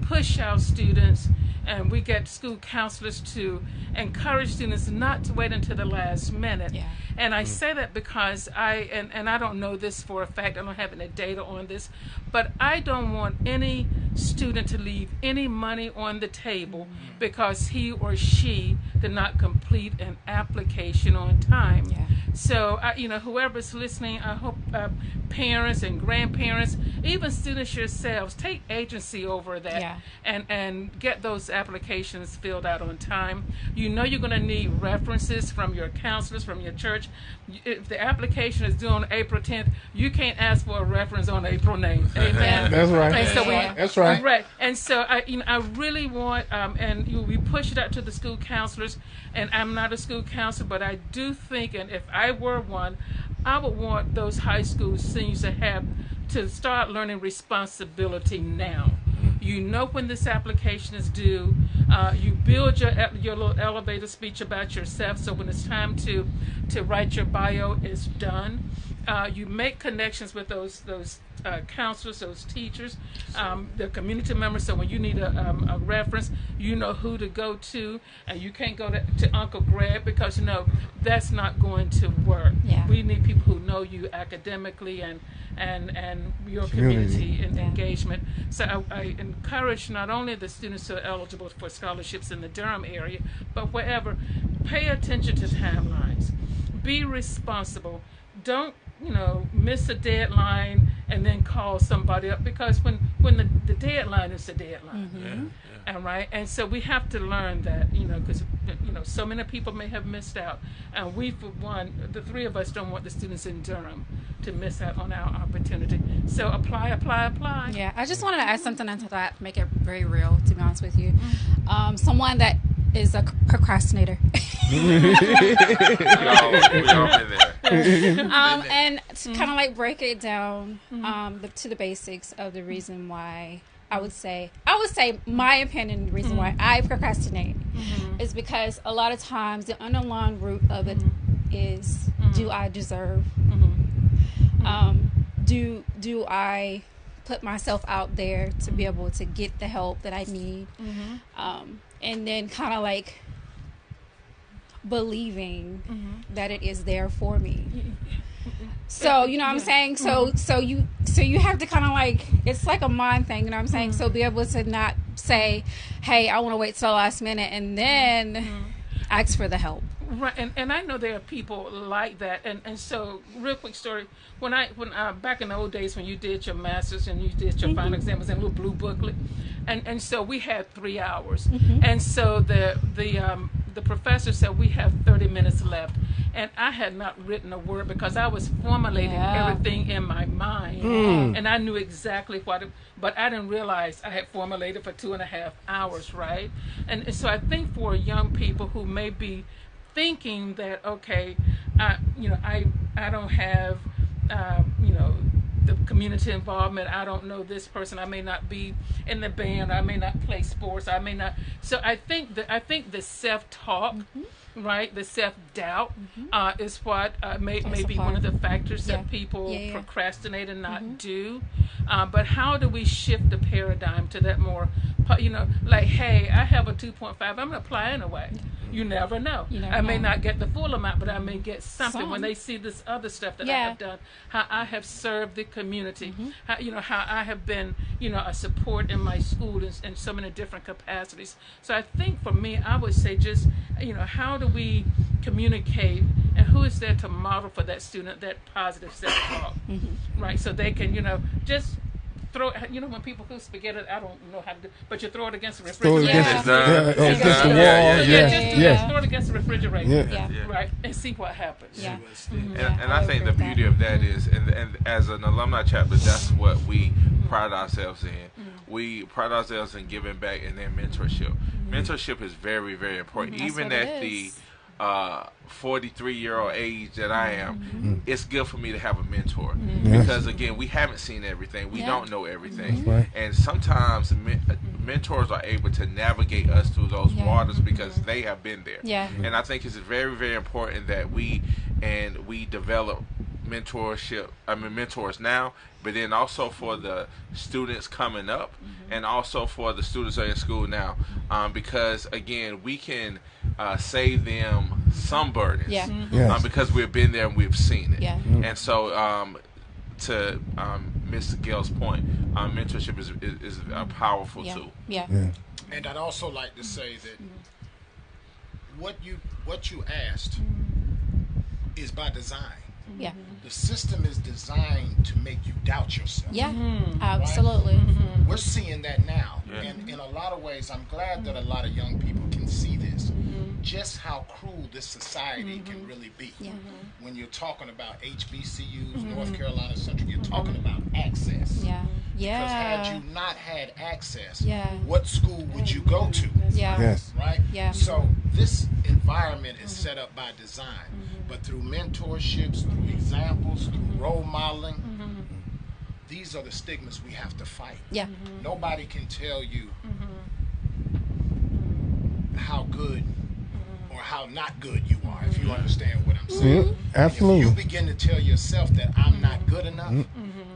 push our students, and we get school counselors to encourage students not to wait until the last minute. Yeah. And I say that because I don't know this for a fact, I don't have any data on this, but I don't want any student to leave any money on the table because he or she did not complete an application on time. Yeah. So, whoever's listening, I hope parents and grandparents, even students yourselves, take agency over that. Yeah. and get those applications filled out on time. You know you're going to need references from your counselors, from your church. If the application is due on April 10th, you can't ask for a reference on April 9th. Amen. That's right. And so That's right. Right. And so I really want, we push it out to the school counselors, and I'm not a school counselor, but I do think, and if I were one, I would want those high school seniors to start learning responsibility now. You know when this application is due. You build your little elevator speech about yourself, so when it's time to write your bio, it's done. You make connections with those counselors, those teachers, the community members. So when you need a reference, you know who to go to, and you can't go to Uncle Greg because that's not going to work. Yeah. We need people who know you academically and your community and engagement. So I encourage not only the students who are eligible for scholarships in the Durham area, but wherever, pay attention to timelines. Be responsible. Don't miss a deadline and then call somebody up, because when the deadline is the deadline. Mm-hmm. And right, and so we have to learn that, because so many people may have missed out, and we, for one, the three of us don't want the students in Durham to miss out on our opportunity. So apply. Yeah, I just wanted to add something into that, make it very real, to be honest with you. Someone that is a procrastinator. We all been there. And to kind of like break it down to the basics of the reason why I would say my opinion, the reason why I procrastinate is because a lot of times the underlying root of it is, do I deserve? Do I put myself out there to be able to get the help that I need? And then kind of like believing that it is there for me. So you know what I'm saying? So you have to kind of like, it's like a mind thing, you know what I'm saying? So be able to not say, hey, I want to wait till the last minute and then ask for the help. Right, and I know there are people like that, and so real quick story. When back in the old days when you did your masters and you did your final exam, it was in a little blue booklet, and so we had 3 hours, and so the professor said we have 30 minutes left, and I had not written a word because I was formulating everything in my mind, and I knew exactly but I didn't realize I had formulated for 2.5 hours, right? And so I think for young people who may be thinking that, okay, I don't have the community involvement. I don't know this person. I may not be in the band. I may not play sports. I may not. So I think the self-talk, right, the self-doubt is what may be one of the factors that people procrastinate and not do. But how do we shift the paradigm to that more, like, hey, I have a 2.5. I'm going to apply anyway. You never know. I may not get the full amount, but I may get something when they see this other stuff that I have done, how I have served the community, how I have been, a support in my school in so many different capacities. So I think for me, I would say just, how do we communicate, and who is there to model for that student that positive self-talk, right? So they can, just throw, when people cook spaghetti, I don't know how to do, but you throw it against the refrigerator. Against the wall. Just throw it against the refrigerator, right, and see what happens. Yeah. And I think the beauty of that is, and as an alumni chapter, that's what we pride ourselves in. We pride ourselves in giving back and then mentorship. Mentorship is very, very important. Even at the 43-year-old age that I am, it's good for me to have a mentor because again, we haven't seen everything, we don't know everything, and sometimes mentors are able to navigate us through those waters because they have been there. And I think it's very, very important that we develop mentors now, but then also for the students coming up and also for the students that are in school now, because again, we can save them some burdens because we've been there and we've seen it. And so to Ms. Gail's point, mentorship is a powerful tool. And I'd also like to say that what you asked is by design. The system is designed to make you doubt yourself. Absolutely. Right? We're seeing that now. And in a lot of ways, I'm glad that a lot of young people can see this. Just how cruel this society can really be. When you're talking about HBCUs, North Carolina Central, you're talking about access. Because had you not had access, what school would you go to? Right? So this environment is set up by design. But through mentorships, through examples, through role modeling, these are the stigmas we have to fight. Nobody can tell you how good or how not good you are, if you understand what I'm saying. Absolutely. If you begin to tell yourself that I'm not good enough,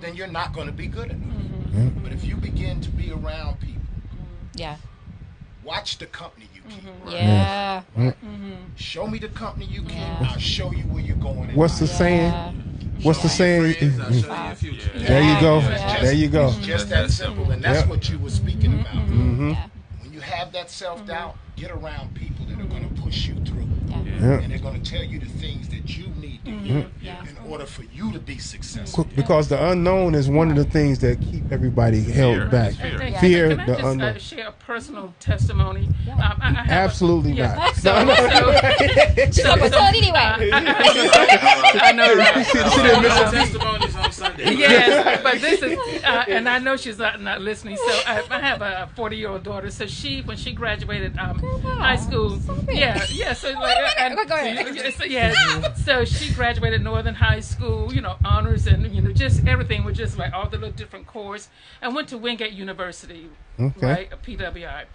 then you're not going to be good enough. But if you begin to be around people, watch the company you keep. Show me the company you keep. I'll show you where you're going. What's the saying? What's the saying? There you go. There you go. It's just that simple, and that's what you were speaking about. When you have that self-doubt, get around people that are going to push you through. And they're going to tell you the things that you need to hear in order for you to be successful. Because the unknown is one of the things that keep everybody held back. Fear, Can I the just unknown. share a personal testimony? Absolutely not. She's gonna put it anyway. I know, right? She didn't miss a beat. Testimonies on Sunday. Yes, but this is, and I know she's not listening. So I have a 40-year-old daughter. So when she graduated high school, so so she graduated Northern High School, honors and just everything was just like all the little different cores, and went to Wingate University, right, PWI.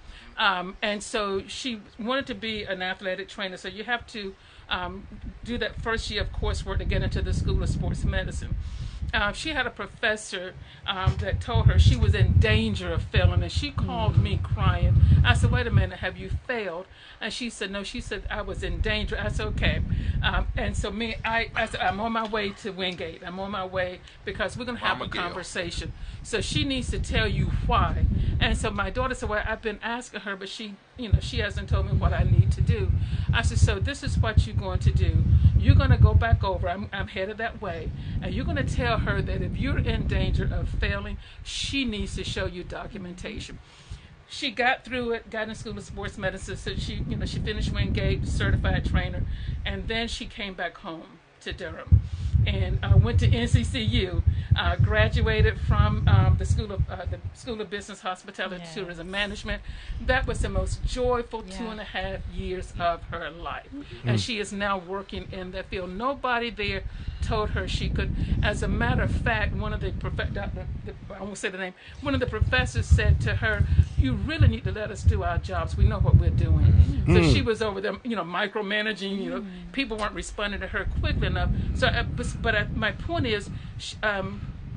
And so she wanted to be an athletic trainer. So you have to do that first year of coursework to get into the School of Sports Medicine. She had a professor that told her she was in danger of failing, and she called me crying. I said, wait a minute, have you failed? And she said, no. She said, I was in danger. I said, okay. And so I said, I'm on my way to Wingate. I'm on my way because we're going to have a conversation. So she needs to tell you why. And so my daughter said, well, I've been asking her, but she hasn't told me what I need to do. I said, so this is what you're going to do. You're going to go back over. I'm headed that way. And you're going to tell her that if you're in danger of failing, she needs to show you documentation. She got through it, got in School of Sports Medicine, so she finished Wingate, certified trainer, and then she came back home to Durham. and went to NCCU. Graduated from the School of Business, Hospitality, and Tourism Management. That was the most joyful 2.5 years of her life, and she is now working in that field. Nobody there told her she could. As a matter of fact, one of the I won't say the name. One of the professors said to her, "You really need to let us do our jobs. We know what we're doing." So she was over there, micromanaging. People weren't responding to her quickly enough. So, my point is,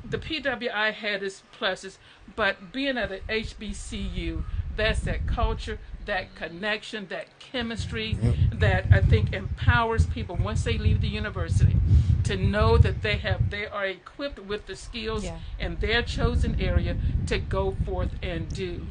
the PWI had its pluses, but being at an HBCU, that's that culture, that connection, that chemistry that I think empowers people once they leave the university to know that they are equipped with the skills in their chosen area to go forth and do.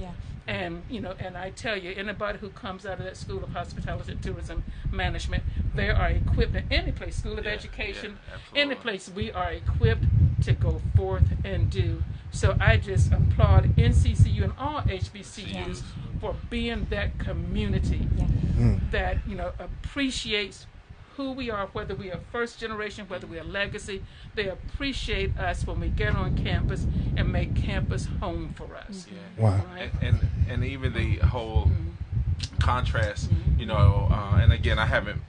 And and I tell you, anybody who comes out of that School of Hospitality and Tourism Management, they are equipped in any place, School of Education, any place, we are equipped to go forth and do. So I just applaud NCCU and all HBCUs for being that community that appreciates who we are, whether we are first generation, whether we are legacy. They appreciate us when we get on campus and make campus home for us. Wow. Right? And even the whole contrast, and again, I haven't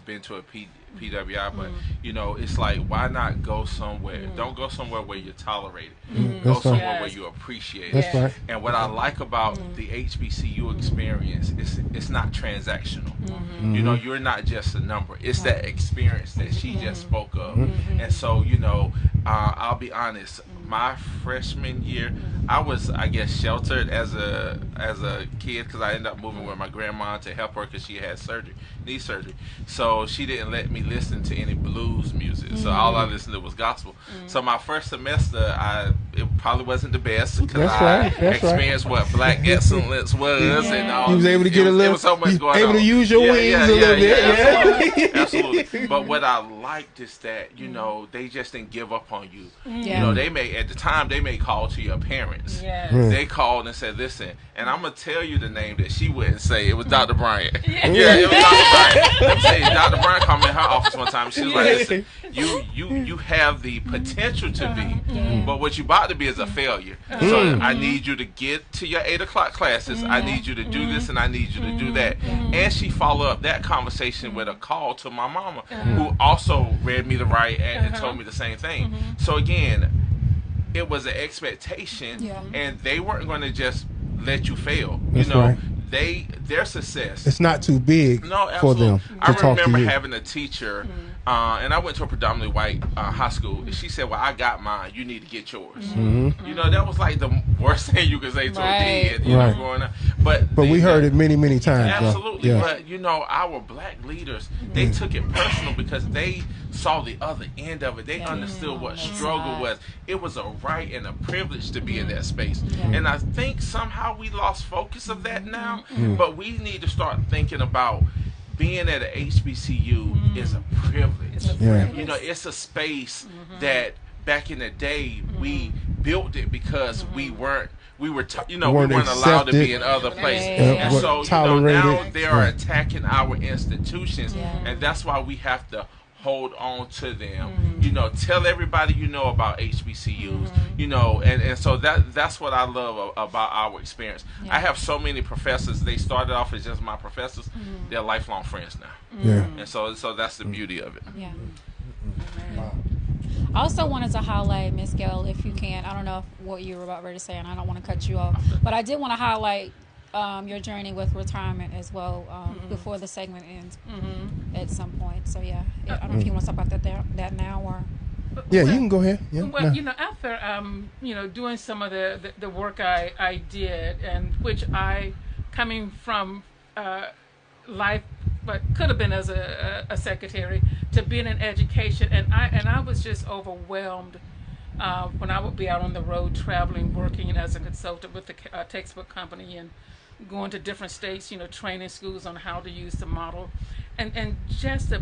been to a PWI, but it's like, why not go somewhere? Don't go somewhere where you're tolerated. Go somewhere where you appreciate it. Right. And what I like about the HBCU experience is it's not transactional. You're not just a number. It's that experience that she just spoke of. And so, I'll be honest, my freshman year, I was, I guess, sheltered as a kid because I ended up moving with my grandma to help her because she had knee surgery. So she didn't let me listen to any blues music. So all I listened to was gospel. So my first semester, it probably wasn't the best because I experienced what Black excellence was and all. You was able to get a little. There was so much going able on. to use your wings a little bit. Absolutely. But what I liked is that they just didn't give up on you. They may at the time they may call to your parents. They called and said, "Listen," and I'm gonna tell you the name that she wouldn't say. It was Dr. Bryant. It was Dr. Bryant. Let me tell you, Dr. Bryant called me in her office one time. She was like, "Listen, you have the potential to be, but what you about to be is a failure. So I need you to get to your 8 o'clock classes. I need you to do this and I need you to do that." And she followed up that conversation with a call to my mama, who also read me the right and told me the same thing. So again, it was an expectation, and they weren't going to just let you fail. Their success. It's not too big for them to talk to you. I remember having a teacher, and I went to a predominantly white high school. And she said, "Well, I got mine. You need to get yours." That was like the worst thing you could say to a kid. Growing up. But we heard it many, many times. Absolutely. But our black leaders, they took it personal because they saw the other end of it. They understood what struggle was. It was a right and a privilege to be in that space. And I think somehow we lost focus of that now. But we need to start thinking about being at a HBCU is a privilege. It's a space that back in the day we built it because we weren't allowed to be in other places. And so now they are attacking our institutions, and that's why we have to hold on to them. Tell everybody about HBCUs. And so that's what I love about our experience. I have so many professors. They started off as just my professors. They're lifelong friends now. And so that's the beauty of it. I also wanted to highlight, Ms. Gail, if you can. I don't know what you were about ready to say, and I don't want to cut you off, but I did want to highlight your journey with retirement as well before the segment ends at some point. So I don't know if you want to talk about that now or. You can go ahead. After doing some of the work I did, and which I, coming from life, but could have been as a secretary, to being in education, and I was just overwhelmed when I would be out on the road traveling, working as a consultant with the textbook company and going to different states, training schools on how to use the model, and just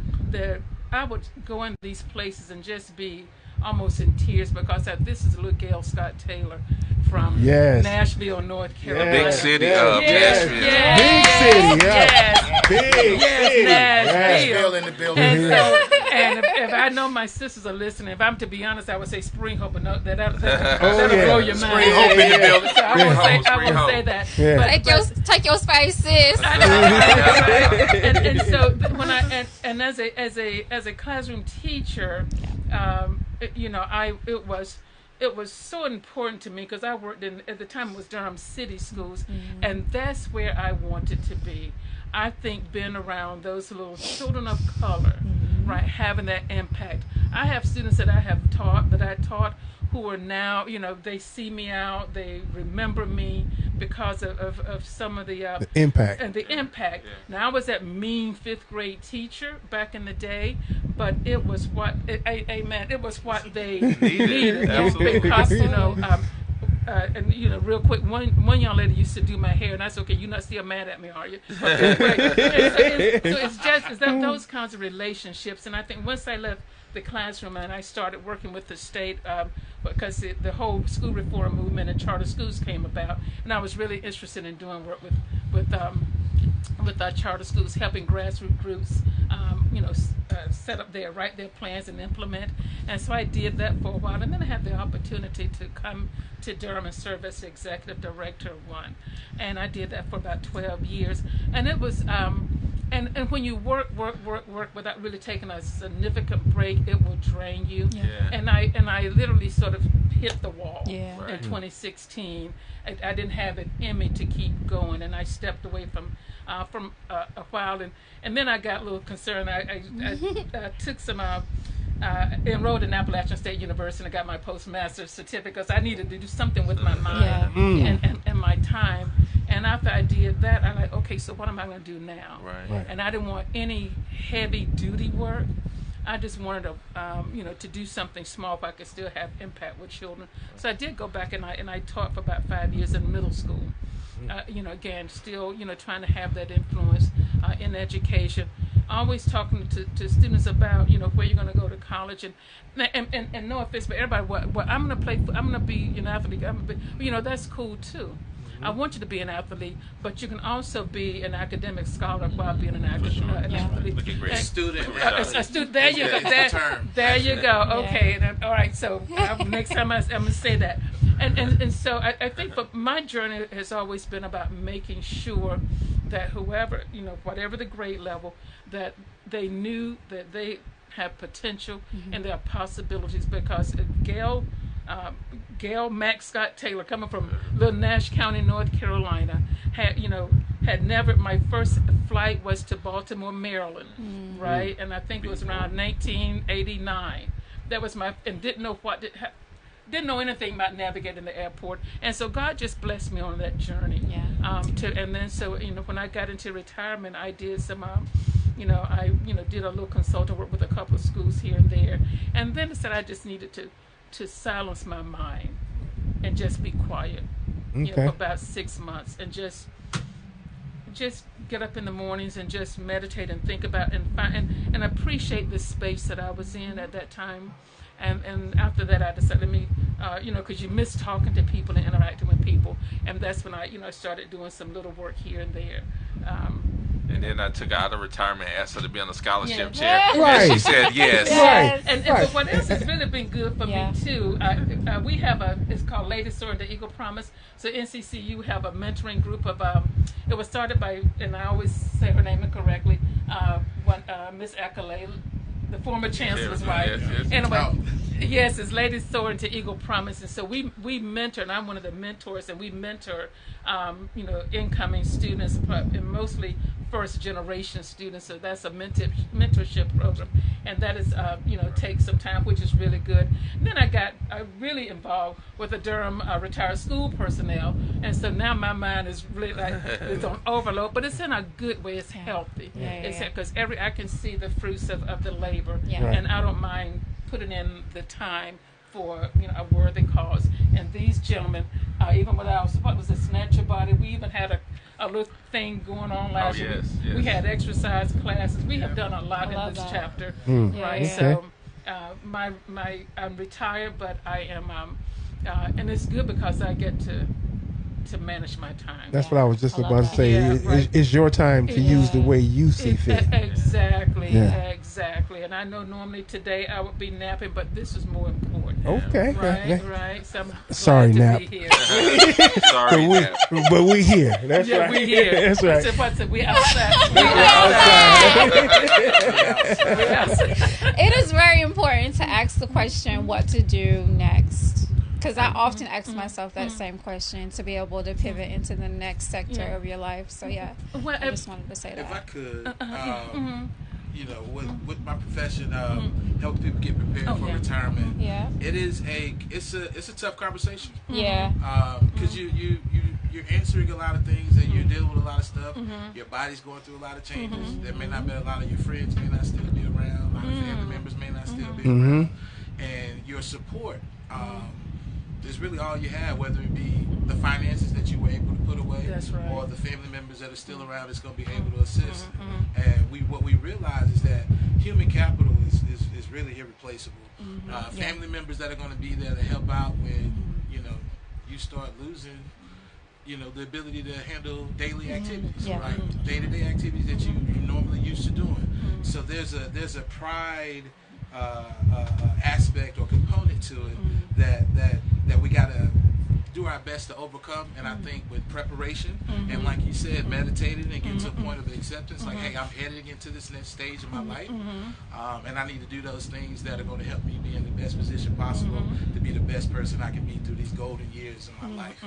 I would go in these places and just be almost in tears because this is little Gail Scott Taylor from Nashville, North Carolina. The big city of Nashville. Big city, Nashville in the building. And if I know my sisters are listening. If I'm to be honest, I would say Spring Hope, but no, that'll yeah. blow your mind. Spring Hope in the building. So I won't say that. Yeah. Take your space, sis. And so when as a classroom teacher, it was so important to me because I worked at the time it was Durham City Schools, and that's where I wanted to be. I think being around those little children of color, right, having that impact. I have students that I taught who are now, they see me out, they remember me because of some of the impact. And the impact. Yeah. Now, I was that mean 5th grade teacher back in the day, but it was what, amen, it was what they needed. Because, and real quick, one young lady used to do my hair, and I said, okay, you're not still mad at me, are you? Okay, so it's those kinds of relationships, and I think once I left the classroom and I started working with the state, because the whole school reform movement and charter schools came about, and I was really interested in doing work with our charter schools, helping grassroots groups, set up write their plans and implement. And so I did that for a while, and then I had the opportunity to come to Durham and serve as the executive director of one, and I did that for about 12 years. And it was and when you work without really taking a significant break, it will drain you. Yeah. And I literally sort of hit the wall in 2016. I didn't have it in me to keep going, and I stepped away from a while, and then I got a little concerned. I took some enrolled in Appalachian State University, and I got my postmaster's certificate because I needed to do something with my mind and my time. And after I did that, I'm like, okay, so what am I going to do now? Right. And I didn't want any heavy duty work. I just wanted to, to do something small if I could still have impact with children. So I did go back and I taught for about 5 years in middle school. Again, still, trying to have that influence in education. Always talking to students about, where you're going to go to college, and no offense, but everybody, what I'm going to play, I'm going to be an athlete. That's cool too. I want you to be an athlete, but you can also be an academic scholar while being an athlete. A student. A student. There you go. There you go. Okay. All right. So next time I'm going to say that. And so I think for my journey has always been about making sure that whoever, whatever the grade level, that they knew that they have potential and there are possibilities, because Gail Mack Scott Taylor, coming from Little Nash County, North Carolina, had never. My first flight was to Baltimore, Maryland, right, and I think it was around 1989. That was and didn't know anything about navigating the airport, and so God just blessed me on that journey. And then when I got into retirement, I did some. I did a little consulting work with a couple of schools here and there, and then I said I just needed to silence my mind and just be quiet, for about 6 months, and just get up in the mornings and just meditate and think about and appreciate the space that I was in at that time. And after that, I decided, let me, because you miss talking to people and interacting with people, and that's when I started doing some little work here and there. And then I took her out of retirement and asked her to be on the scholarship chair. Right. And she said yes. Right. And what else has really been good for me too, we have it's called Lady Soaring to Eagle Promise. So NCCU have a mentoring group of, it was started by, and I always say her name incorrectly, Miss Accolade, the former chancellor's wife. Yes. Anyway, yes, it's Ladies Soaring to Eagle Promise, and so we mentor, and I'm one of the mentors, and we mentor, incoming students, and mostly first generation students. So that's a mentorship program, and that is, takes some time, which is really good. And then I really involved with the Durham retired school personnel, and so now my mind is really it's on overload, but it's in a good way. It's healthy. It's because I can see the fruits of the labor, and I don't mind putting in the time for a worthy cause. And these gentlemen, even with our Snatch Your Body, we even had a little thing going on last year. Yes. We had exercise classes. We have done a lot in this chapter, right? So I'm retired, but I am, and it's good because I get to manage my time. That's what I was just about to say. It's your time to use the way you see fit. Exactly. Exactly. And I know normally today I would be napping, but this is more important. Okay. Right. So I'm Sorry, glad Nap. to be here. Sorry, Nap. But we here. That's Yeah, right. we here. That's right. I said, we outside. We outside. It is very important to ask the question, what to do next. Because I often ask myself that same question to be able to pivot into the next sector of your life. So, yeah, Well, I just wanted to say that. If I could, you know, with my profession, help people get prepared for retirement. Yeah. It's a tough conversation. Yeah. Because you're answering a lot of things and you're dealing with a lot of stuff. Your body's going through a lot of changes. There may not be a lot of your friends may not still be around. A lot of family members may not still be around. And your support is really all you have, whether it be the finances that you were able to put away, That's right. or the family members that are still around that's going to be able to assist. And what we realize is that human capital is really irreplaceable. Family members that are going to be there to help out when you start losing the ability to handle daily activities, right? Day-to-day activities that you normally used to doing. So there's a pride aspect or component to it that we gotta do our best to overcome. And I think with preparation and, like you said, meditating and getting to a point of acceptance, like, hey, I'm heading into this next stage of my life, and I need to do those things that are going to help me be in the best position possible to be the best person I can be through these golden years of my life.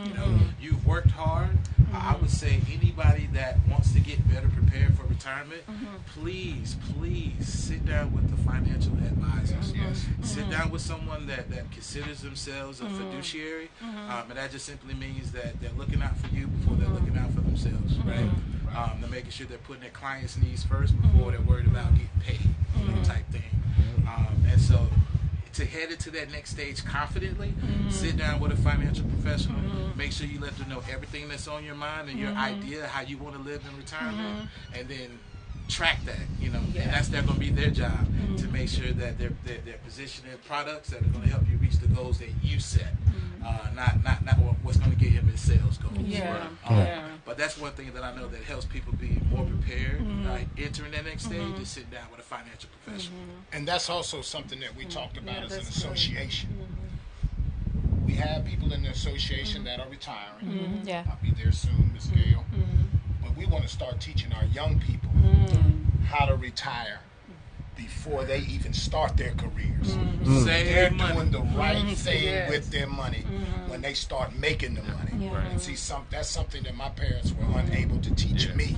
You've worked hard. I would say anybody that wants to get better prepared for retirement, please sit down with the financial advisors. Sit down with someone that considers themselves a fiduciary, and that just simply means that they're looking out for you before they're looking out for themselves, right? They're making sure they're putting their clients' needs first before they're worried about getting paid, type thing. And so, to head into that next stage confidently, sit down with a financial professional, make sure you let them know everything that's on your mind and your idea how you want to live in retirement, and then track that, and that's going to be their job to make sure that they're positioning products that are going to help you reach the goals that you set, not what's going to get him his sales goals. But that's one thing that I know that helps people be more prepared, entering that next stage, is sit down with a financial professional. And that's also something that we talked about as an association. We have people in the association that are retiring. I'll be there soon, Ms. Gail. But we want to start teaching our young people how to retire before they even start their careers. They're doing the right thing with their money when they start making the money. And see, that's something that my parents were unable to teach me,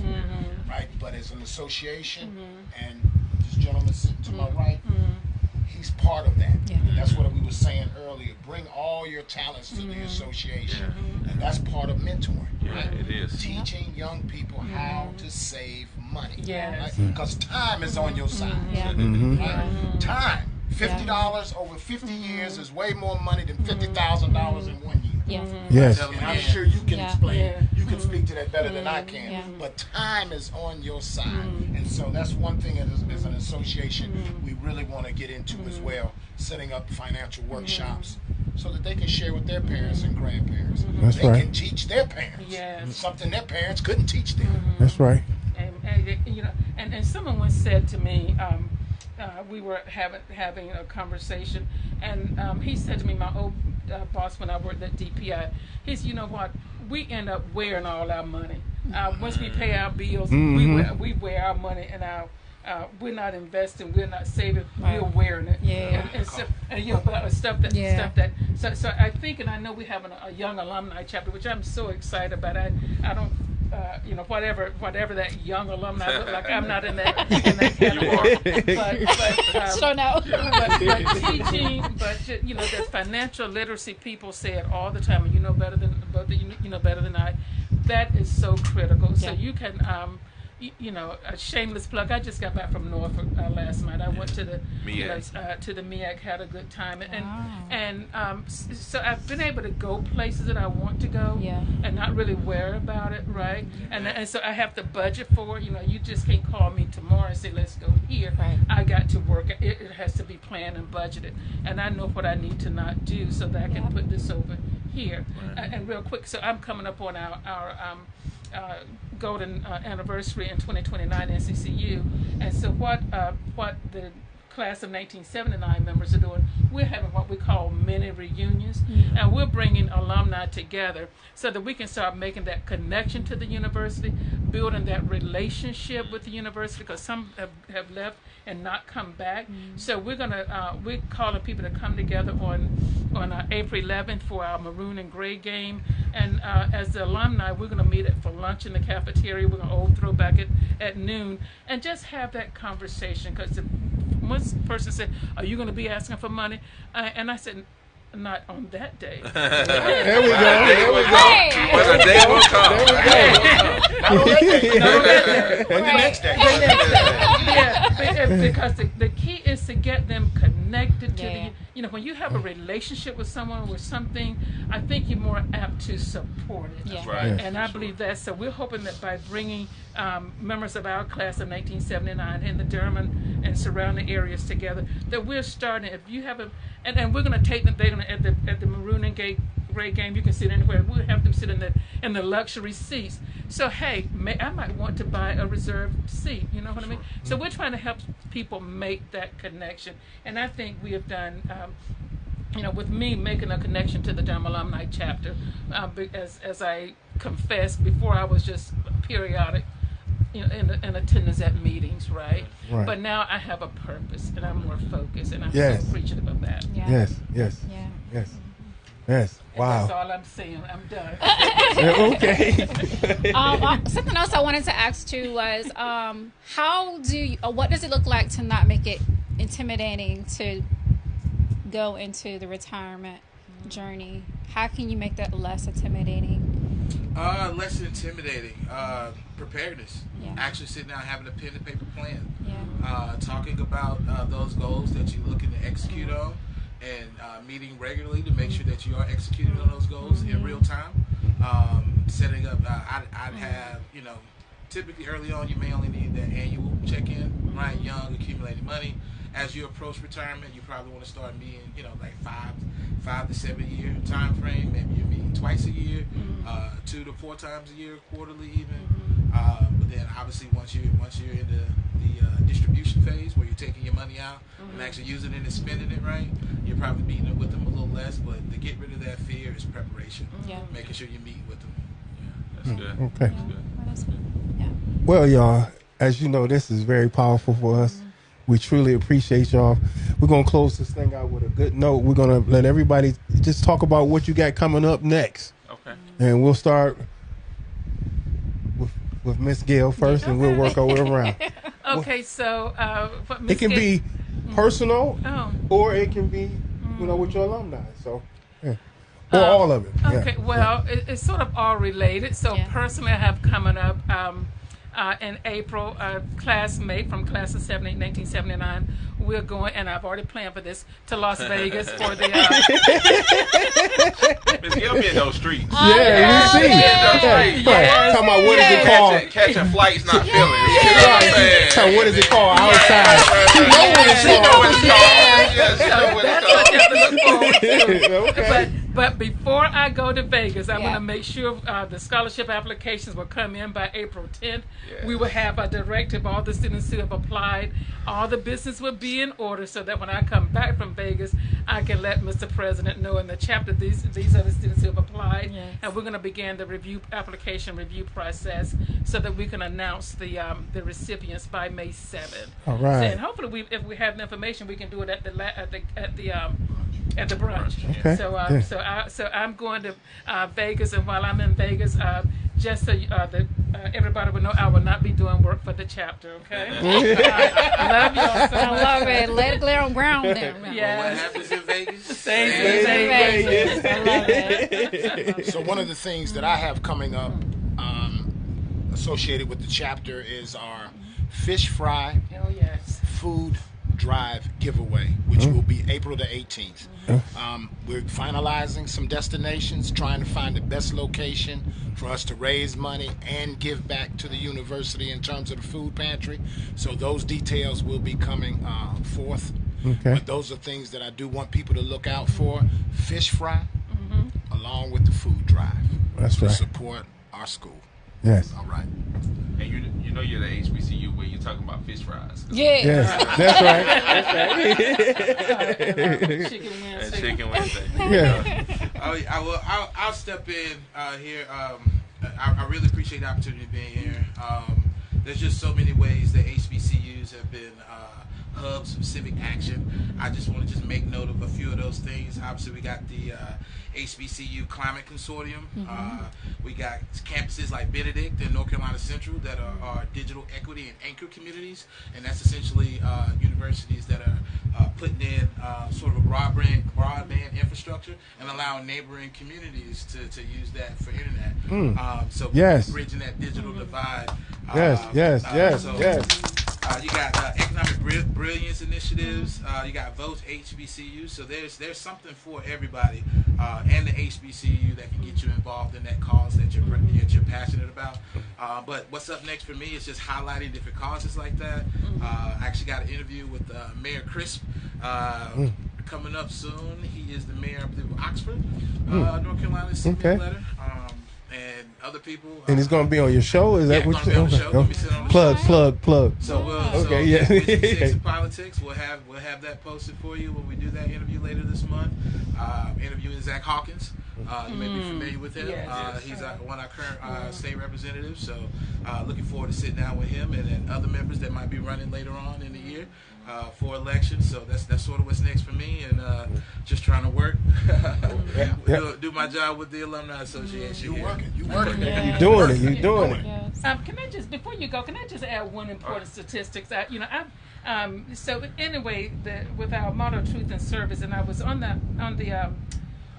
right? But as an association, and this gentleman sitting to my right, he's part of that. And that's what we were saying earlier. Bring all your talents to the association. And that's part of mentoring. Right? It is. Teaching young people how to save money. Because time is on your side. Right? Time. $50 over 50 years is way more money than $50,000 in 1 year. Yes. And I'm sure you can explain. You can speak to that better than I can. But time is on your side. And so that's one thing as an association we really want to get into as well, setting up financial workshops so that they can share with their parents and grandparents. That's they right. can teach their parents something their parents couldn't teach them. That's right. And someone once said to me, we were having a conversation, and he said to me, my old boss when I worked at DPI, he said, you know what, we end up wearing all our money. Once we pay our bills, we wear our money, and we're not investing, we're not saving, we're wearing it. Stuff that. So I think, and I know we have a young alumni chapter, which I'm so excited about. I don't. Whatever that young alumni look like, I'm not in that category. But teaching, the financial literacy people say it all the time, and better than I. That is so critical. So you can. A shameless plug. I just got back from Norfolk last night. I went to the MEAC, had a good time, and so I've been able to go places that I want to go, and not really worry about it, right? And so I have to budget for it. You just can't call me tomorrow and say let's go here. Right. I got to work. It has to be planned and budgeted, and I know what I need to not do so that I can put this over here. And real quick, so I'm coming up on our golden anniversary in 2029 NCCU. And so what the class of 1979 members are doing, we're having what we call mini reunions, and we're bringing alumni together so that we can start making that connection to the university, building that relationship with the university, because some have left and not come back. So we're calling people to come together on April 11th for our maroon and gray game, and as the alumni, we're going to meet for lunch in the cafeteria. We're going to throw back at noon and just have that conversation, because one person said, "Are you going to be asking for money?" And I said, "Not on that day." There we go. There we go. But the day will come. Not on that day. Not on that day. On the next day. Yeah, because the key is to get them connected to the. You know, when you have a relationship with someone with something, I think you're more apt to support it. That's right. Yes. And I believe that. So we're hoping that by bringing members of our class of 1979 in the Durham and surrounding areas together, that we're starting. If you have and we're going to take them. They're going to at the maroon and gray game. You can sit anywhere. We'll have them sit in the luxury seats. So hey, I might want to buy a reserved seat. You know what I mean? So we're trying to help people make that connection, and I think we have done. With me making a connection to the Durham Alumni Chapter, as I confessed before, I was just periodic, in attendance at meetings, right? But now I have a purpose, and I'm more focused, and I'm so appreciative of that. Yes. Wow. That's all I'm saying. I'm done. Okay. Something else I wanted to ask too was, what does it look like to not make it intimidating to go into the retirement journey? How can you make that less intimidating? Less intimidating. Preparedness. Yeah. Actually sitting down, having a pen and paper plan. Yeah. Talking about those goals that you're looking to execute on, and meeting regularly to make sure that you are executing on those goals in real time. Setting up, I'd have, typically early on, you may only need that annual check-in, right? Young, accumulating money. As you approach retirement, you probably want to start meeting, like 5 to 7 year time frame. Maybe you're meeting twice a year, 2 to 4 times a year, quarterly even. But then obviously once you're in the distribution phase where you're taking your money out and actually using it and spending it right, you're probably meeting it with them a little less. But to get rid of that fear is preparation. Making sure you meet with them. That's good. Okay. That's good. Well, y'all, as you know, this is very powerful for us. We truly appreciate y'all. We're going to close this thing out with a good note. We're going to let everybody just talk about what you got coming up next. Okay. And we'll start with Miss Gail first, and we'll work our way around. Okay, so what Ms. It can be personal, Oh. or it can be, with your alumni. So, or all of it. Okay, well, it's sort of all related. So personally, I have coming up in April, a classmate from class of 1979. We're going, and I've already planned for this, to Las Vegas for the. Miss Gail be in those streets. We see. Talking about what is it called? Catching flights, not feeling it. You know what I'm saying? So what is it called outside? She know what it's called. Yeah, she know what it's called. Okay. But before I go to Vegas, I'm going to make sure the scholarship applications will come in by April 10th. Yes. We will have a directive, all the students who have applied, all the business will be in order so that when I come back from Vegas, I can let Mr. President know in the chapter these are the students who have applied. Yes. And we're going to begin the application review process so that we can announce the recipients by May 7th. All right. And hopefully, if we have the information, we can do it at the brunch. Okay. So I'm going to Vegas, and while I'm in Vegas, just so that everybody will know, I will not be doing work for the chapter. Okay. I love y'all so I much. love it. Let it glare on ground there. What Yes. happens in Vegas? Thank Vegas. you. I love it. So one of the things that I have coming up associated with the chapter is our fish fry Oh yes. food drive giveaway, which will be April the 18th. We're finalizing some destinations, trying to find the best location for us to raise money and give back to the university in terms of the food pantry. So those details will be coming forth. Okay. But those are things that I do want people to look out for. Fish fry along with the food drive. That's to right. support our school. Yes. All right. And you know you're the HBCU where you're talking about fish fries. Yeah. Yes. That's right. Chicken And Wednesday. Chicken Wednesday. Yeah. I'll step in here. I really appreciate the opportunity of being here. There's just so many ways that HBCUs have been hubs of civic action. I just want to just make note of a few of those things. Obviously, we got the HBCU Climate Consortium. We got campuses like Benedict and North Carolina Central that are digital equity and anchor communities, and that's essentially universities that are putting in sort of a broadband infrastructure and allowing neighboring communities to use that for internet. So bridging that digital divide. Yes. You got economic brilliance initiatives. You got Vote HBCU. So there's something for everybody, and the HBCU that can get you involved in that cause that you're passionate about. But what's up next for me is just highlighting different causes like that. I actually got an interview with Mayor Crisp coming up soon. He is the mayor, I believe, of Oxford, North Carolina. Sent me a letter. And other people. And he's going to be on your show? Is that what you're on the show? Gonna be sitting on the plug. So we'll Politics. We'll have that posted for you when we do that interview later this month. Interviewing Zach Hawkins. You may be familiar with him. Yes. He's one of our current state representatives. So looking forward to sitting down with him and other members that might be running later on in the year for election. So that's sort of what's next for me, and just trying to work, do my job with the Alumni Association. You working? Yeah. You're doing it. Yes. Can I just, before you go, can I just add one important statistics? So anyway, with our motto, truth and service, and I was on the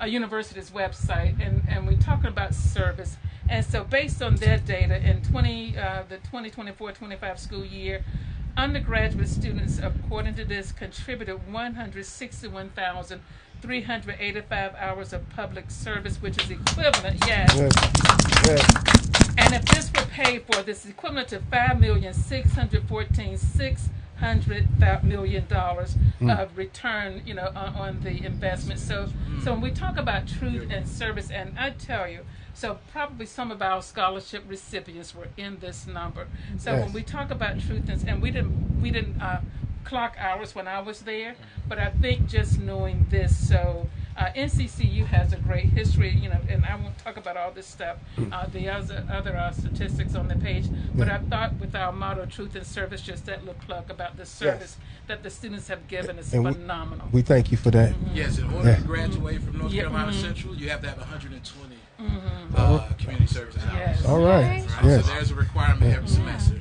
university's website, and we're talking about service. And so based on their data, in the 2024-25 school year, undergraduate students, according to this, contributed 161,385 hours of public service, which is equivalent, and if this were paid for, this is equivalent to $5,614,600 of return, on the investment. So when we talk about truth and service, and I tell you, so probably some of our scholarship recipients were in this number. So when we talk about truth and we didn't clock hours when I was there, but I think just knowing this, so NCCU has a great history, and I won't talk about all this stuff, the other statistics on the page, but I thought with our motto, truth and service, just that little plug about the service that the students have given is phenomenal. We thank you for that. Yes, in order to graduate from North Carolina Central, you have to have 120 community service hours. Yes. All right. So there's a requirement every semester.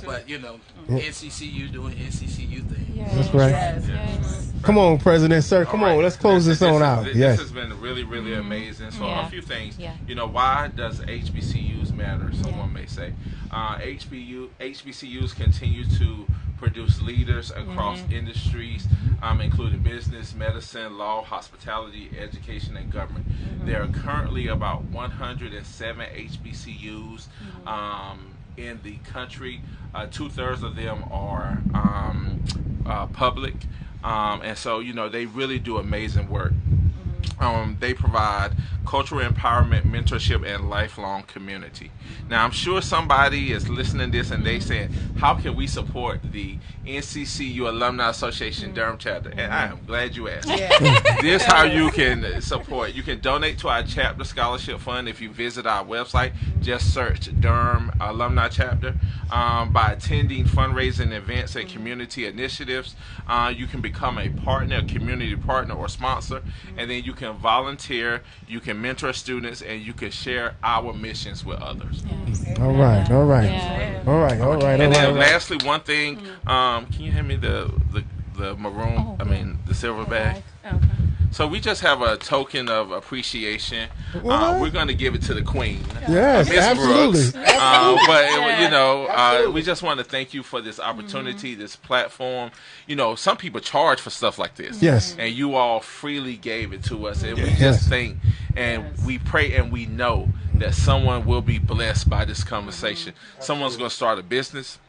But NCCU doing NCCU things. Yes. That's right. Yes. Come on, President, sir. Come on, let's close this on out. This has been really, really amazing. So a few things. Why does HBCUs matter? Someone may say. HBCUs continue to produce leaders across industries, including business, medicine, law, hospitality, education, and government. There are currently about 107 HBCUs in the country. 2/3 of them are public, and so they really do amazing work. They provide cultural empowerment, mentorship, and lifelong community. Now, I'm sure somebody is listening to this and they saying, how can we support the NCCU Alumni Association Durham chapter? And I am glad you asked. This is how you can support. You can donate to our chapter scholarship fund if you visit our website. Just search Durham Alumni Chapter. By attending fundraising events and community initiatives, you can become a partner, a community partner or sponsor, and then you can volunteer, you can mentor students, and you can share our missions with others. All right. And then lastly, one thing, can you hand me the maroon, the silver bag? Okay. So we just have a token of appreciation. We're going to give it to the Queen, Yes, Miss absolutely. Brooks. We just want to thank you for this opportunity, this platform. Some people charge for stuff like this. Yes. And you all freely gave it to us, and we just think, and we pray, and we know that someone will be blessed by this conversation. Someone's going to start a business.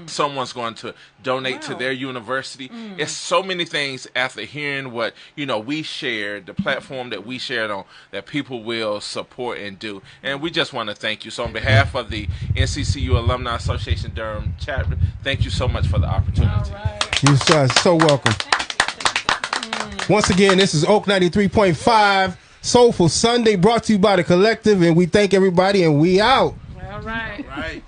someone's going to donate to their university. It's so many things after hearing what we shared, the platform that we shared on, that people will support and do. And we just want to thank you. So on behalf of the NCCU Alumni Association Durham chapter, thank you so much for the opportunity. All right. You are so welcome. Once again, this is Oak 93.5 Soulful Sunday, brought to you by The Collective, and we thank everybody, and we out. All right. Right.